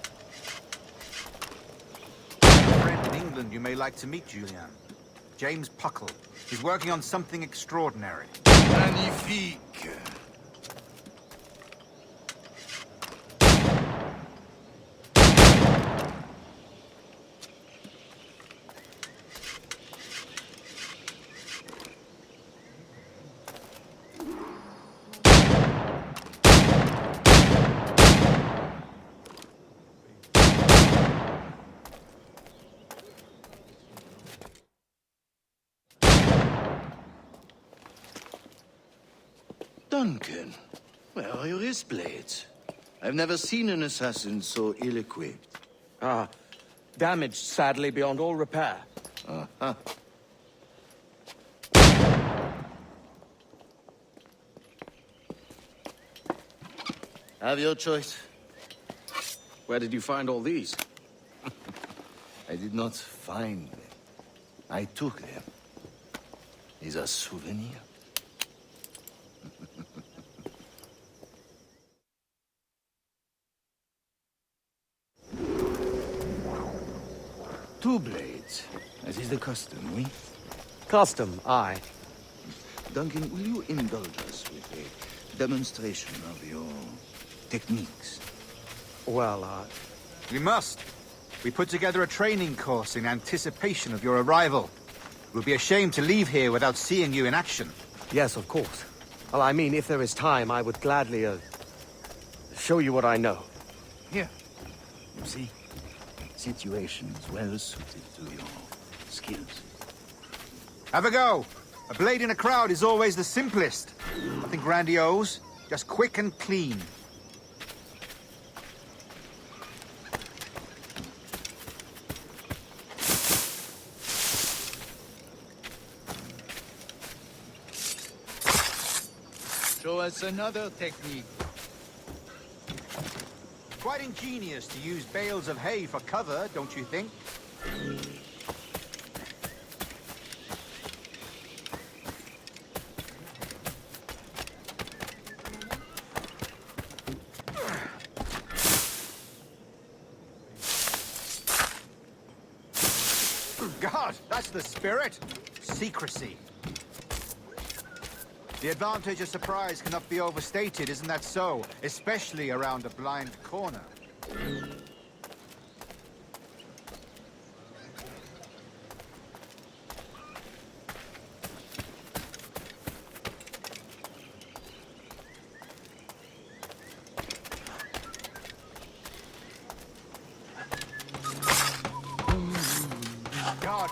I have a friend in England you may like to meet, Julian. James Puckle. He's working on something extraordinary. Magnifique. Duncan, where are your wrist blades? I've never seen an assassin so ill-equipped. Ah, damaged, sadly, beyond all repair. Uh-huh. Have your choice. Where did you find all these? I did not find them. I took them. Is a souvenir. Two blades, as is the custom, oui? Custom, aye. Duncan, will you indulge us with a demonstration of your techniques? Well, We must. We put together a training course in anticipation of your arrival. It would be a shame to leave here without seeing you in action. Yes, of course. Well, I mean, if there is time, I would gladly, show you what I know. Here. You see? Situations well suited to your skills. Have a go. A blade in a crowd is always the simplest. Nothing grandiose, just quick and clean. Show us another technique. Quite ingenious to use bales of hay for cover, don't you think? God, that's the spirit. Secrecy. The advantage of surprise cannot be overstated, isn't that so? Especially around a blind corner.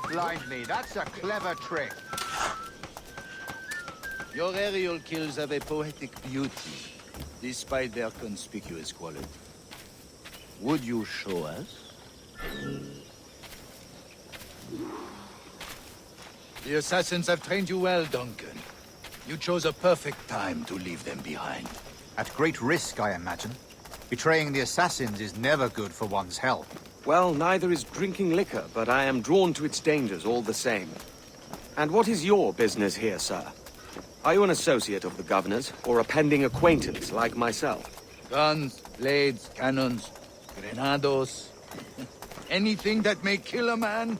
blind me. That's a clever trick. Your aerial kills have a poetic beauty, despite their conspicuous quality. Would you show us? The assassins have trained you well, Duncan. You chose a perfect time to leave them behind. At great risk, I imagine. Betraying the assassins is never good for one's health. Well, neither is drinking liquor, but I am drawn to its dangers all the same. And what is your business here, sir? Are you an associate of the governor's, or a pending acquaintance like myself? Guns, blades, cannons, grenados. Anything that may kill a man,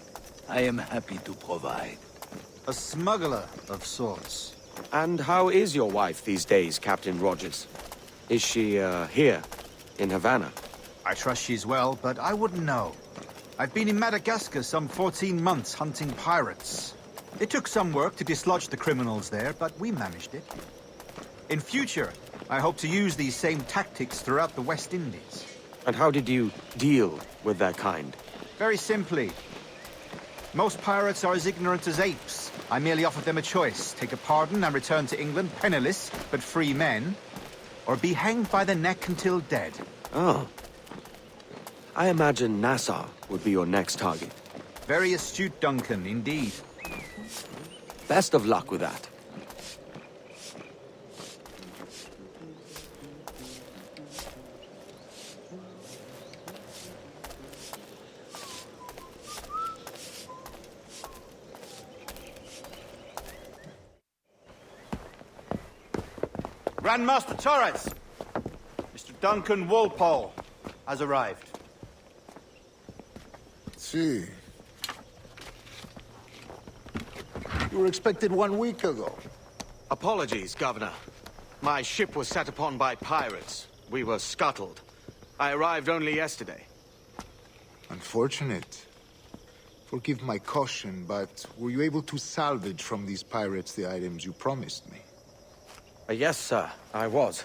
I am happy to provide. A smuggler of sorts. And how is your wife these days, Captain Rogers? Is she, here, in Havana? I trust she's well, but I wouldn't know. I've been in Madagascar some 14 months hunting pirates. It took some work to dislodge the criminals there, but we managed it. In future, I hope to use these same tactics throughout the West Indies. And how did you deal with their kind? Very simply. Most pirates are as ignorant as apes. I merely offered them a choice. Take a pardon and return to England penniless, but free men. Or be hanged by the neck until dead. Oh. I imagine Nassau would be your next target. Very astute, Duncan, indeed. Best of luck with that. Grandmaster Torres! Mr. Duncan Walpole has arrived. See. You were expected 1 week ago. Apologies, Governor. My ship was set upon by pirates. We were scuttled. I arrived only yesterday. Unfortunate. Forgive my caution, but were you able to salvage from these pirates the items you promised me? Yes, sir, I was.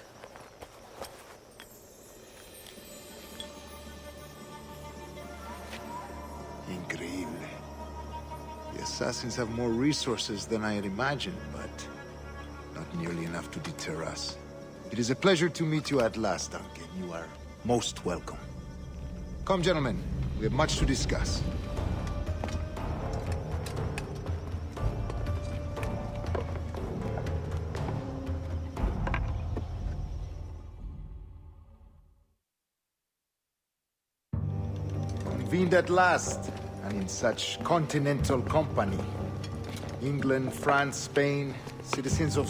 Increíble. The assassins have more resources than I had imagined, but not nearly enough to deter us. It is a pleasure to meet you at last, Duncan. You are most welcome. Come, gentlemen. We have much to discuss. Convened at last, and in such continental company. England, France, Spain, citizens of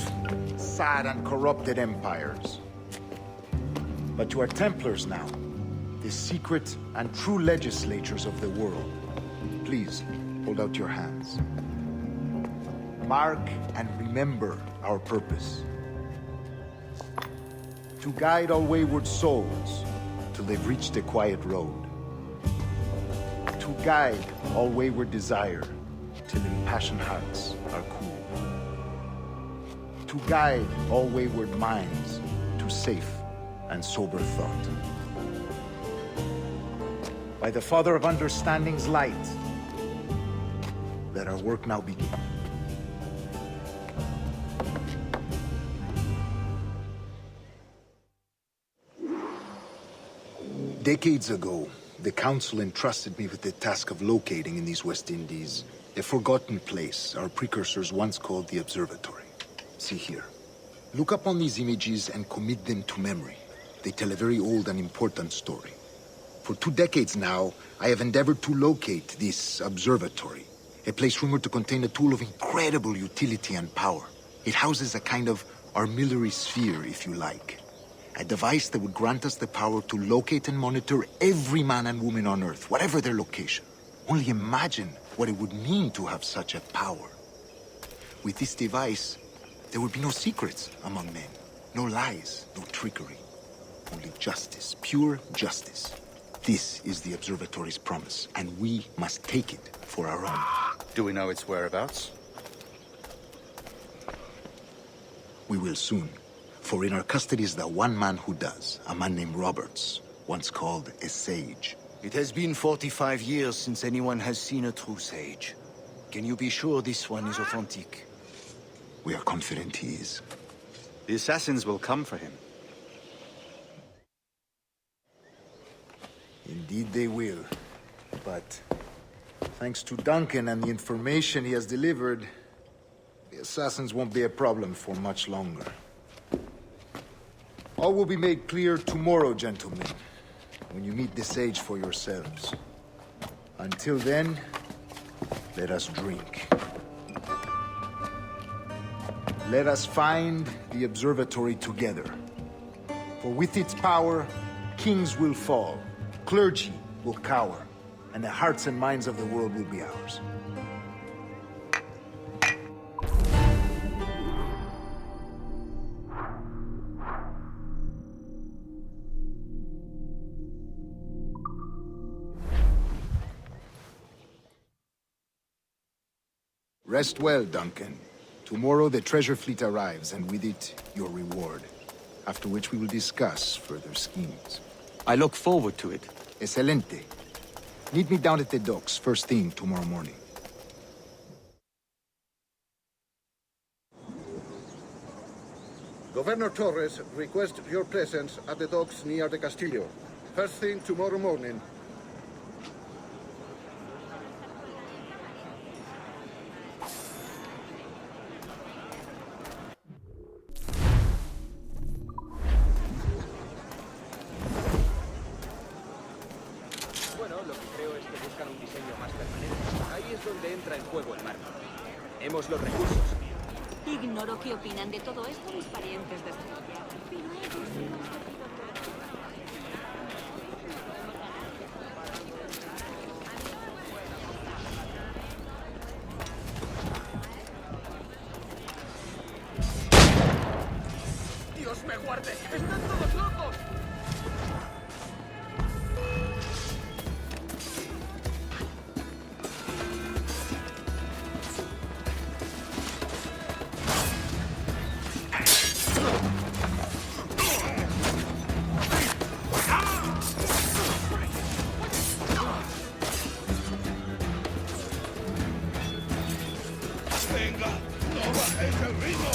sad and corrupted empires. But you are Templars now, the secret and true legislators of the world. Please, hold out your hands. Mark and remember our purpose. To guide all wayward souls till they've reached the quiet road. To guide all wayward desire till impassioned hearts are cool. To guide all wayward minds to safe and sober thought. By the Father of Understanding's light, let our work now begin. Decades ago, the Council entrusted me with the task of locating in these West Indies a forgotten place our precursors once called the Observatory. See here. Look upon these images and commit them to memory. They tell a very old and important story. For 2 decades now, I have endeavored to locate this observatory, a place rumored to contain a tool of incredible utility and power. It houses a kind of armillary sphere, if you like. A device that would grant us the power to locate and monitor every man and woman on Earth, whatever their location. Only imagine what it would mean to have such a power. With this device, there would be no secrets among men, no lies, no trickery. Only justice, pure justice. This is the Observatory's promise, and we must take it for our own. Do we know its whereabouts? We will soon. For in our custody is the one man who does, a man named Roberts, once called a sage. It has been 45 years since anyone has seen a true sage. Can you be sure this one is authentic? We are confident he is. The assassins will come for him. Indeed they will. But thanks to Duncan and the information he has delivered, the assassins won't be a problem for much longer. All will be made clear tomorrow, gentlemen, when you meet the sage for yourselves. Until then, let us drink. Let us find the observatory together. For with its power, kings will fall, clergy will cower, and the hearts and minds of the world will be ours. Rest well, Duncan. Tomorrow the treasure fleet arrives, and with it, your reward. After which we will discuss further schemes. I look forward to it. Excelente. Meet me down at the docks first thing tomorrow morning. Governor Torres requests your presence at the docks near the Castillo. First thing tomorrow morning. Bueno, lo que creo es que buscan un diseño más permanente. Ahí es donde entra en juego el marco. Hemos los recursos. Ignoro qué opinan de todo esto mis parientes de Estrella, pero ellos hemos perdido todo. ¡Dios me guarde! ¡Están todos locos! ¡Venga! ¡No bajéis el ritmo!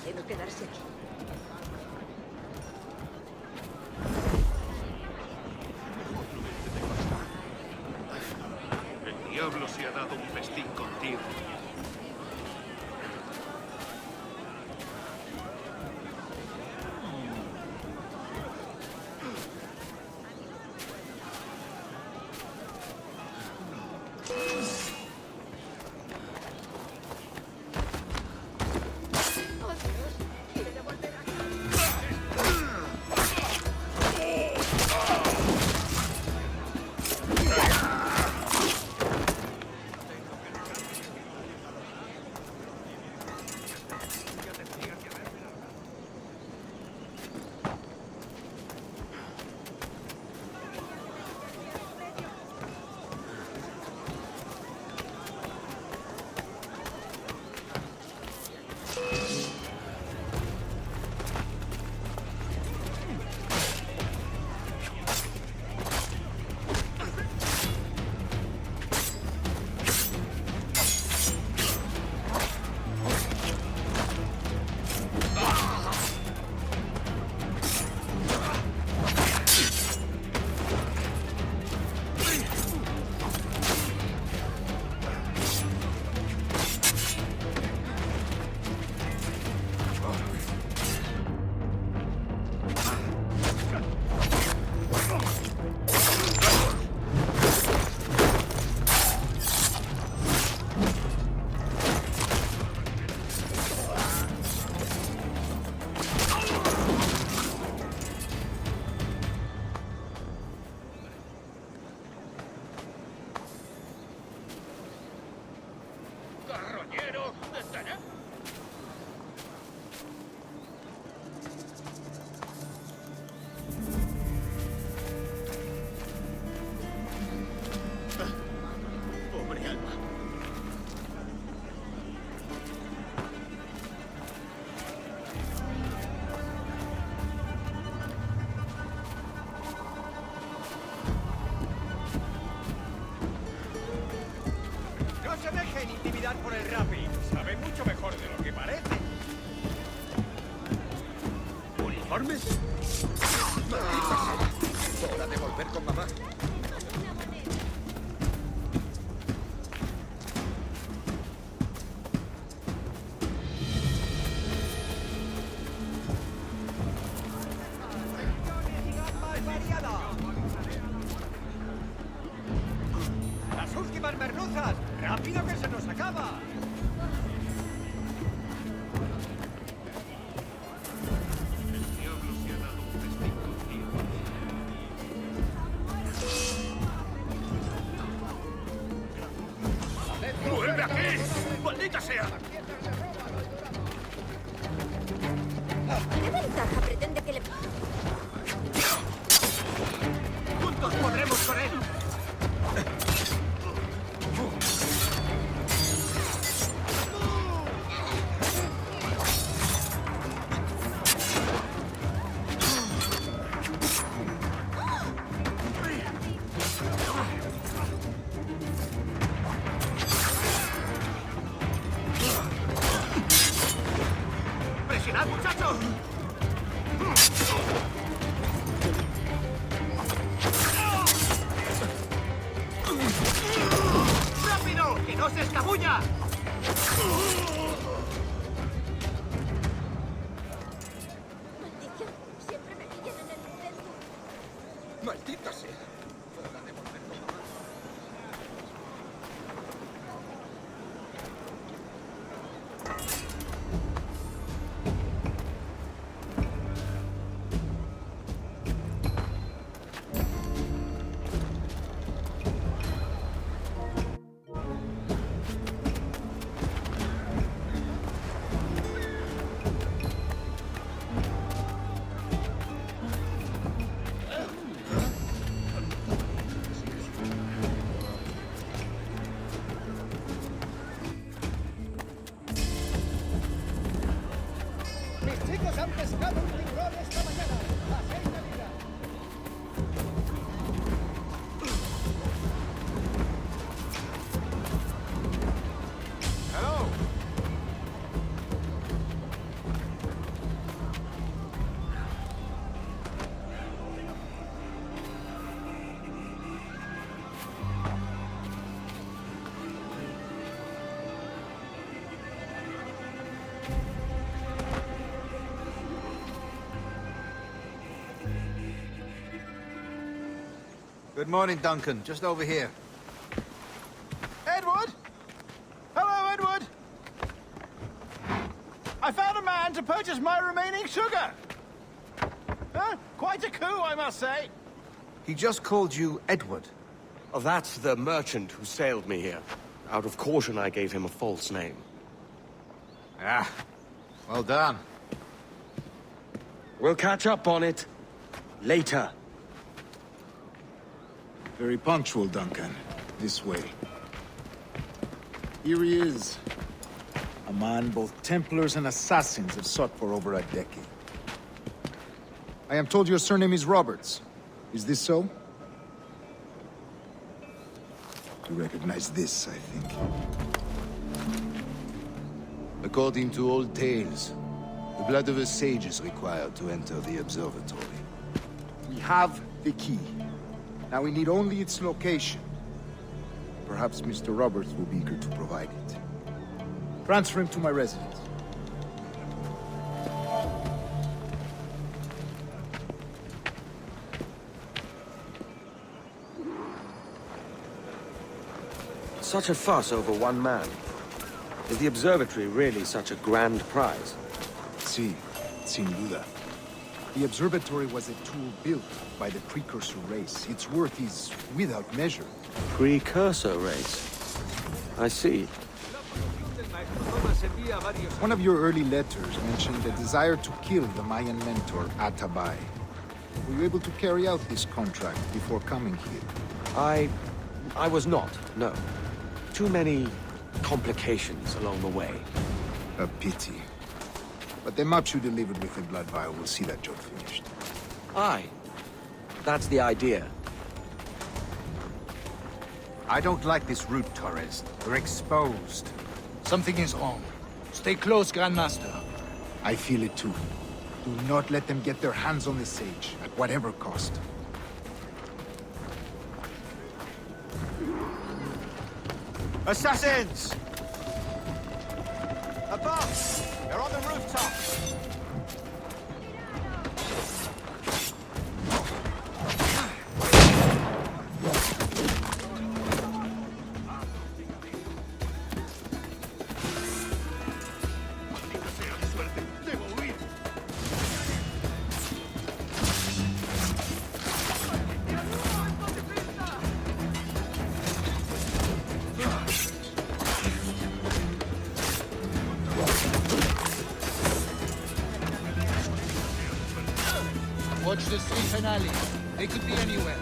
Debe quedarse aquí. El diablo se ha dado un festín contigo. Por el Rappi. Sabe mucho mejor de lo que parece. ¿Uniformes? Hora de volver con mamá. ¡Las últimas merluzas! ¡Rápido que se nos acaba! ¡Vuelve aquí! ¡Maldita sea! ¿Qué ventaja pretende que le... ¡Juntos podremos con él! ¡Presionad, muchachos! ¡Rápido! ¡Que no se escabulla! Maldición, siempre me pillan en el intento. ¡Maldita sea! Hora de volver con mamá. han pescado un tiburón esta mañana. ¡Hacéis la vida! Hello. Good morning, Duncan. Just over here. Edward? Hello, Edward! I found a man to purchase my remaining sugar! Huh? Quite a coup, I must say. He just called you Edward. Oh, that's the merchant who sailed me here. Out of caution, I gave him a false name. Ah, well done. We'll catch up on it later. Very punctual, Duncan. This way. Here he is. A man both Templars and Assassins have sought for over a decade. I am told your surname is Roberts. Is this so? You recognize this, I think. According to old tales, the blood of a sage is required to enter the observatory. We have the key. Now we need only its location. Perhaps Mr. Roberts will be eager to provide it. Transfer him to my residence. Such a fuss over one man. Is the observatory really such a grand prize? Sí, sin duda. The observatory was a tool built by the precursor race. Its worth is without measure. Precursor race? I see. One of your early letters mentioned a desire to kill the Mayan mentor, Atabay. Were you able to carry out this contract before coming here? I was not, no. Too many complications along the way. A pity. But the maps you delivered with the blood vial will see that job finished. Aye. That's the idea. I don't like this route, Torres. We're exposed. Something is wrong. Stay close, Grandmaster. I feel it too. Do not let them get their hands on the sage, at whatever cost. Assassins! Above! They're on the rooftop! Watch the streets and alleys. They could be anywhere.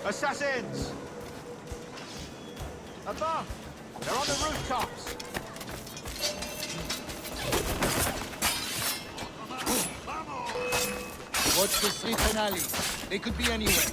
Assassins! Above! They're on the rooftops! Watch the streets and alleys. They could be anywhere.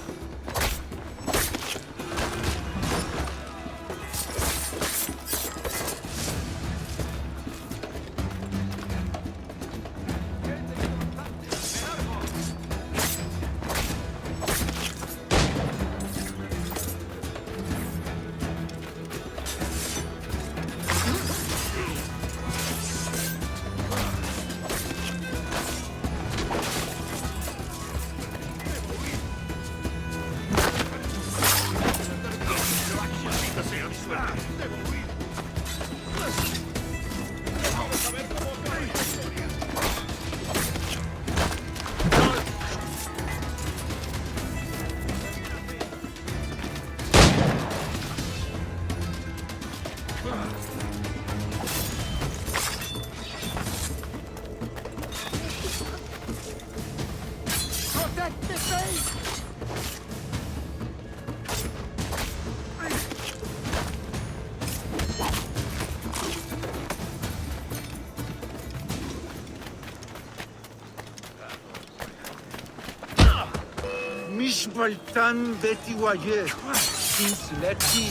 Mishbaltan Betty Wayer. Cincinnati.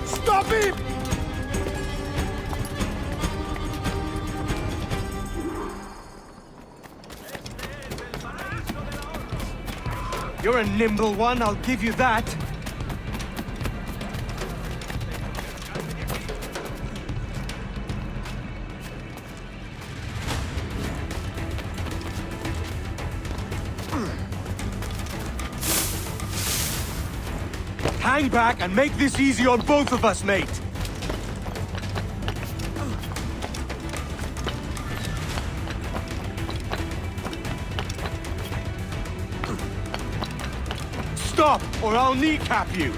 Stop him! You're a nimble one, I'll give you that. Hang back and make this easy on both of us, mate. Stop, or I'll kneecap you!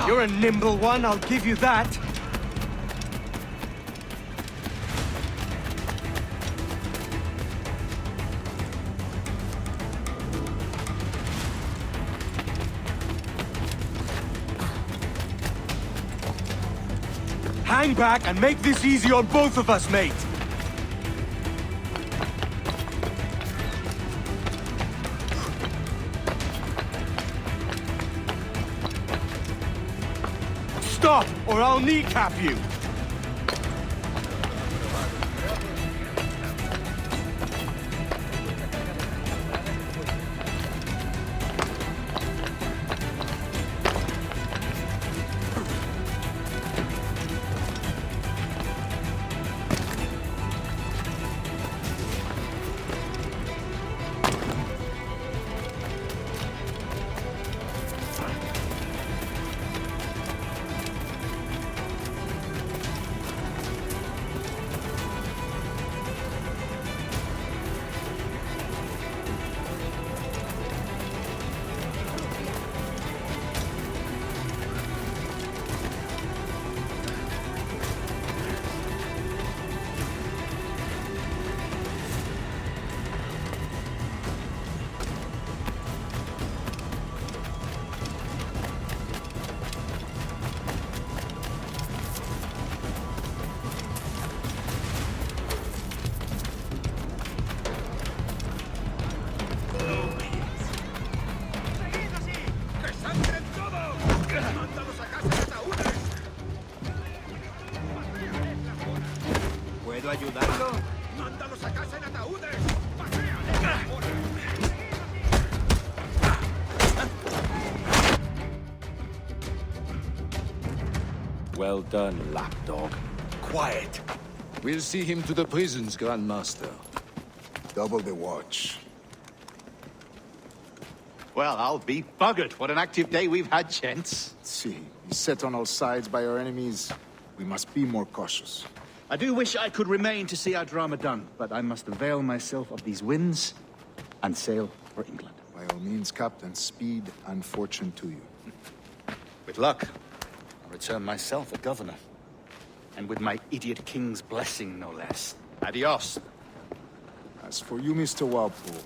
You're a nimble one, I'll give you that. Hang back and make this easy on both of us, mate. Stop, or I'll kneecap you! ¿Puedo ayudarlo? ¡Mándalos a casa en ataúdes! Well done, lapdog. Quiet. We'll see him to the prisons, Grandmaster. Double the watch. Well, I'll be buggered. What an active day we've had, gents. See, beset on all sides by our enemies. We must be more cautious. I do wish I could remain to see our drama done, but I must avail myself of these winds and sail for England. By all means, Captain, speed and fortune to you. With luck, I'll return myself a governor. And with my idiot king's blessing, no less. Adios. As for you, Mr. Walpole,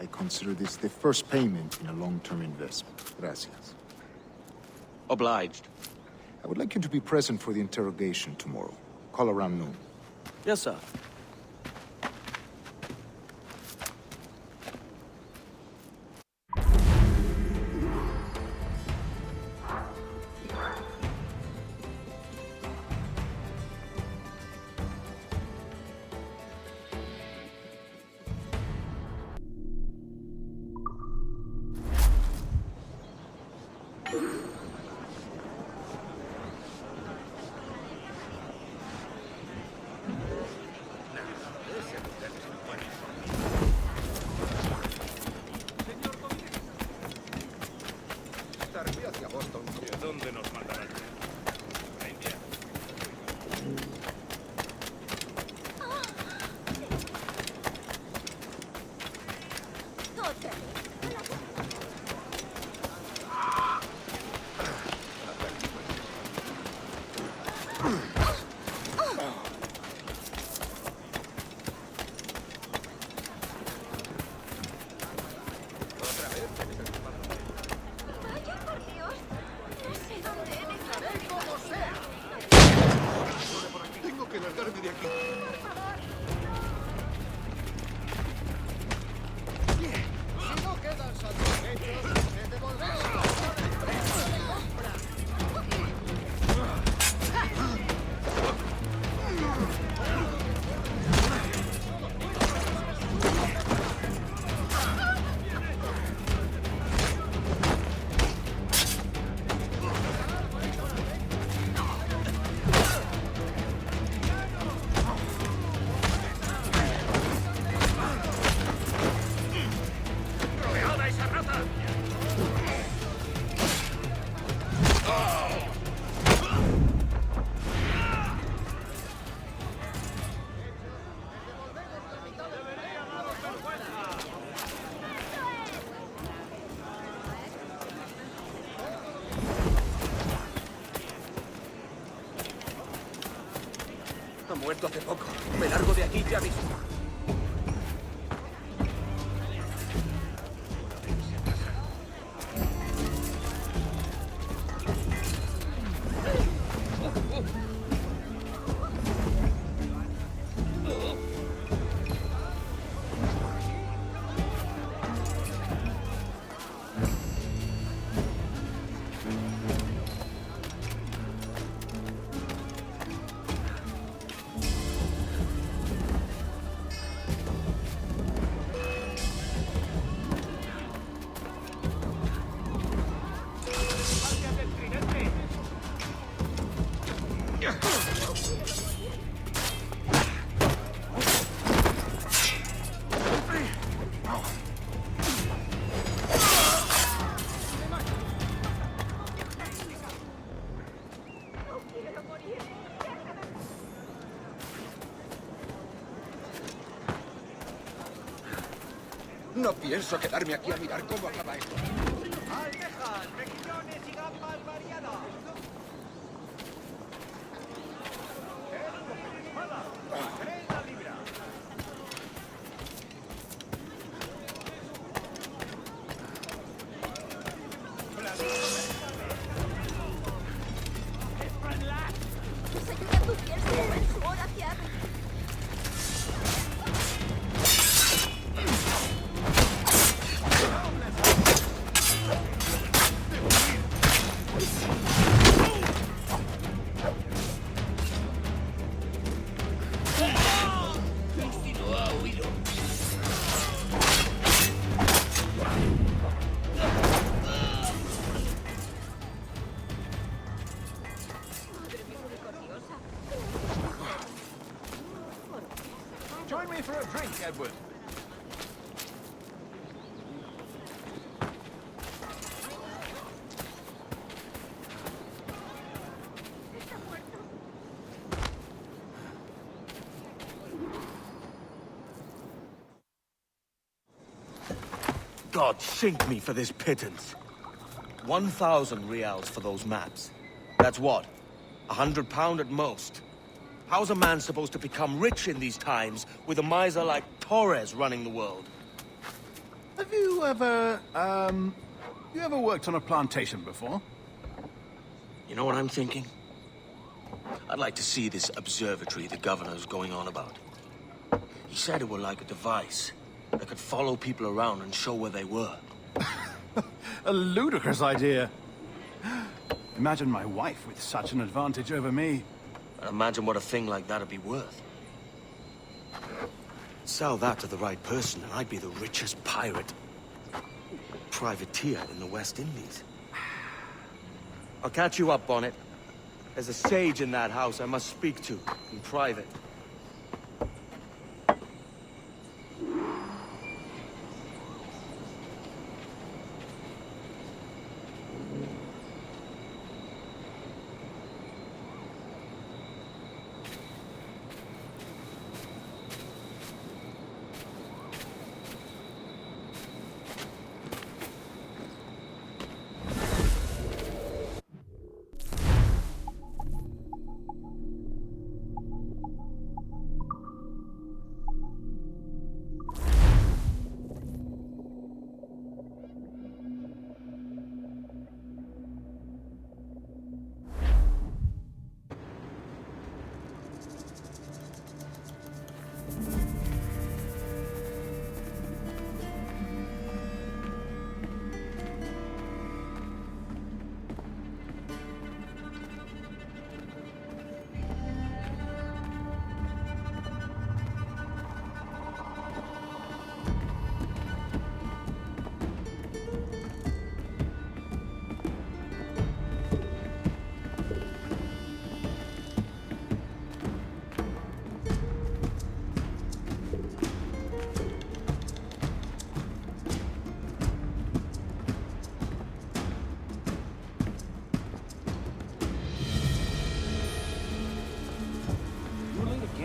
I consider this the first payment in a long-term investment. Gracias. Obliged. I would like you to be present for the interrogation tomorrow. Call around noon. Yes, sir. Hacia Boston. ¿Y a dónde nos mandarán? ¿A India? Tengo que largarme de aquí. Si no quedan satisfechos, me devolvemos el precio de compra. ¡Rodeada esa rata! Ha muerto hace poco. Me largo de aquí ya mismo. No pienso quedarme aquí a mirar cómo acaba esto. Almejas, mejillones y gambas variadas. Join me for a drink, Edward. God sink me for this pittance. 1,000 reals for those maps. That's what? £100 at most. How's a man supposed to become rich in these times with a miser like Torres running the world? Have you ever worked on a plantation before? You know what I'm thinking? I'd like to see this observatory the governor's going on about. He said it were like a device that could follow people around and show where they were. A ludicrous idea. Imagine my wife with such an advantage over me. And imagine what a thing like that'd be worth. Sell that to the right person, and I'd be the richest pirate, privateer in the West Indies. I'll catch you up, Bonnet. There's a sage in that house I must speak to, in private.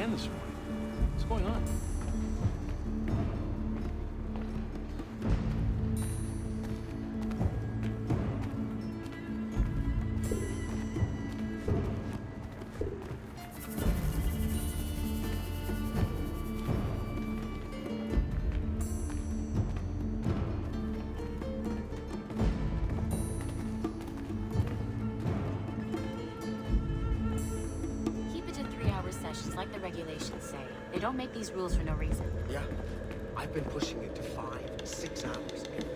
This morning. What's going on? Like the regulations say. They don't make these rules for no reason. Yeah? I've been pushing it to 5 to 6 hours every day.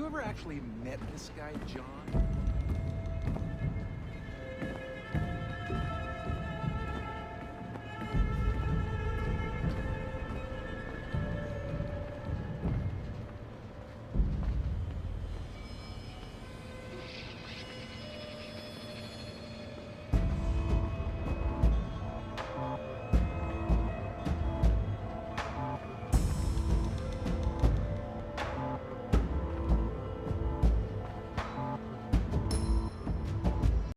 you ever actually met this guy, John?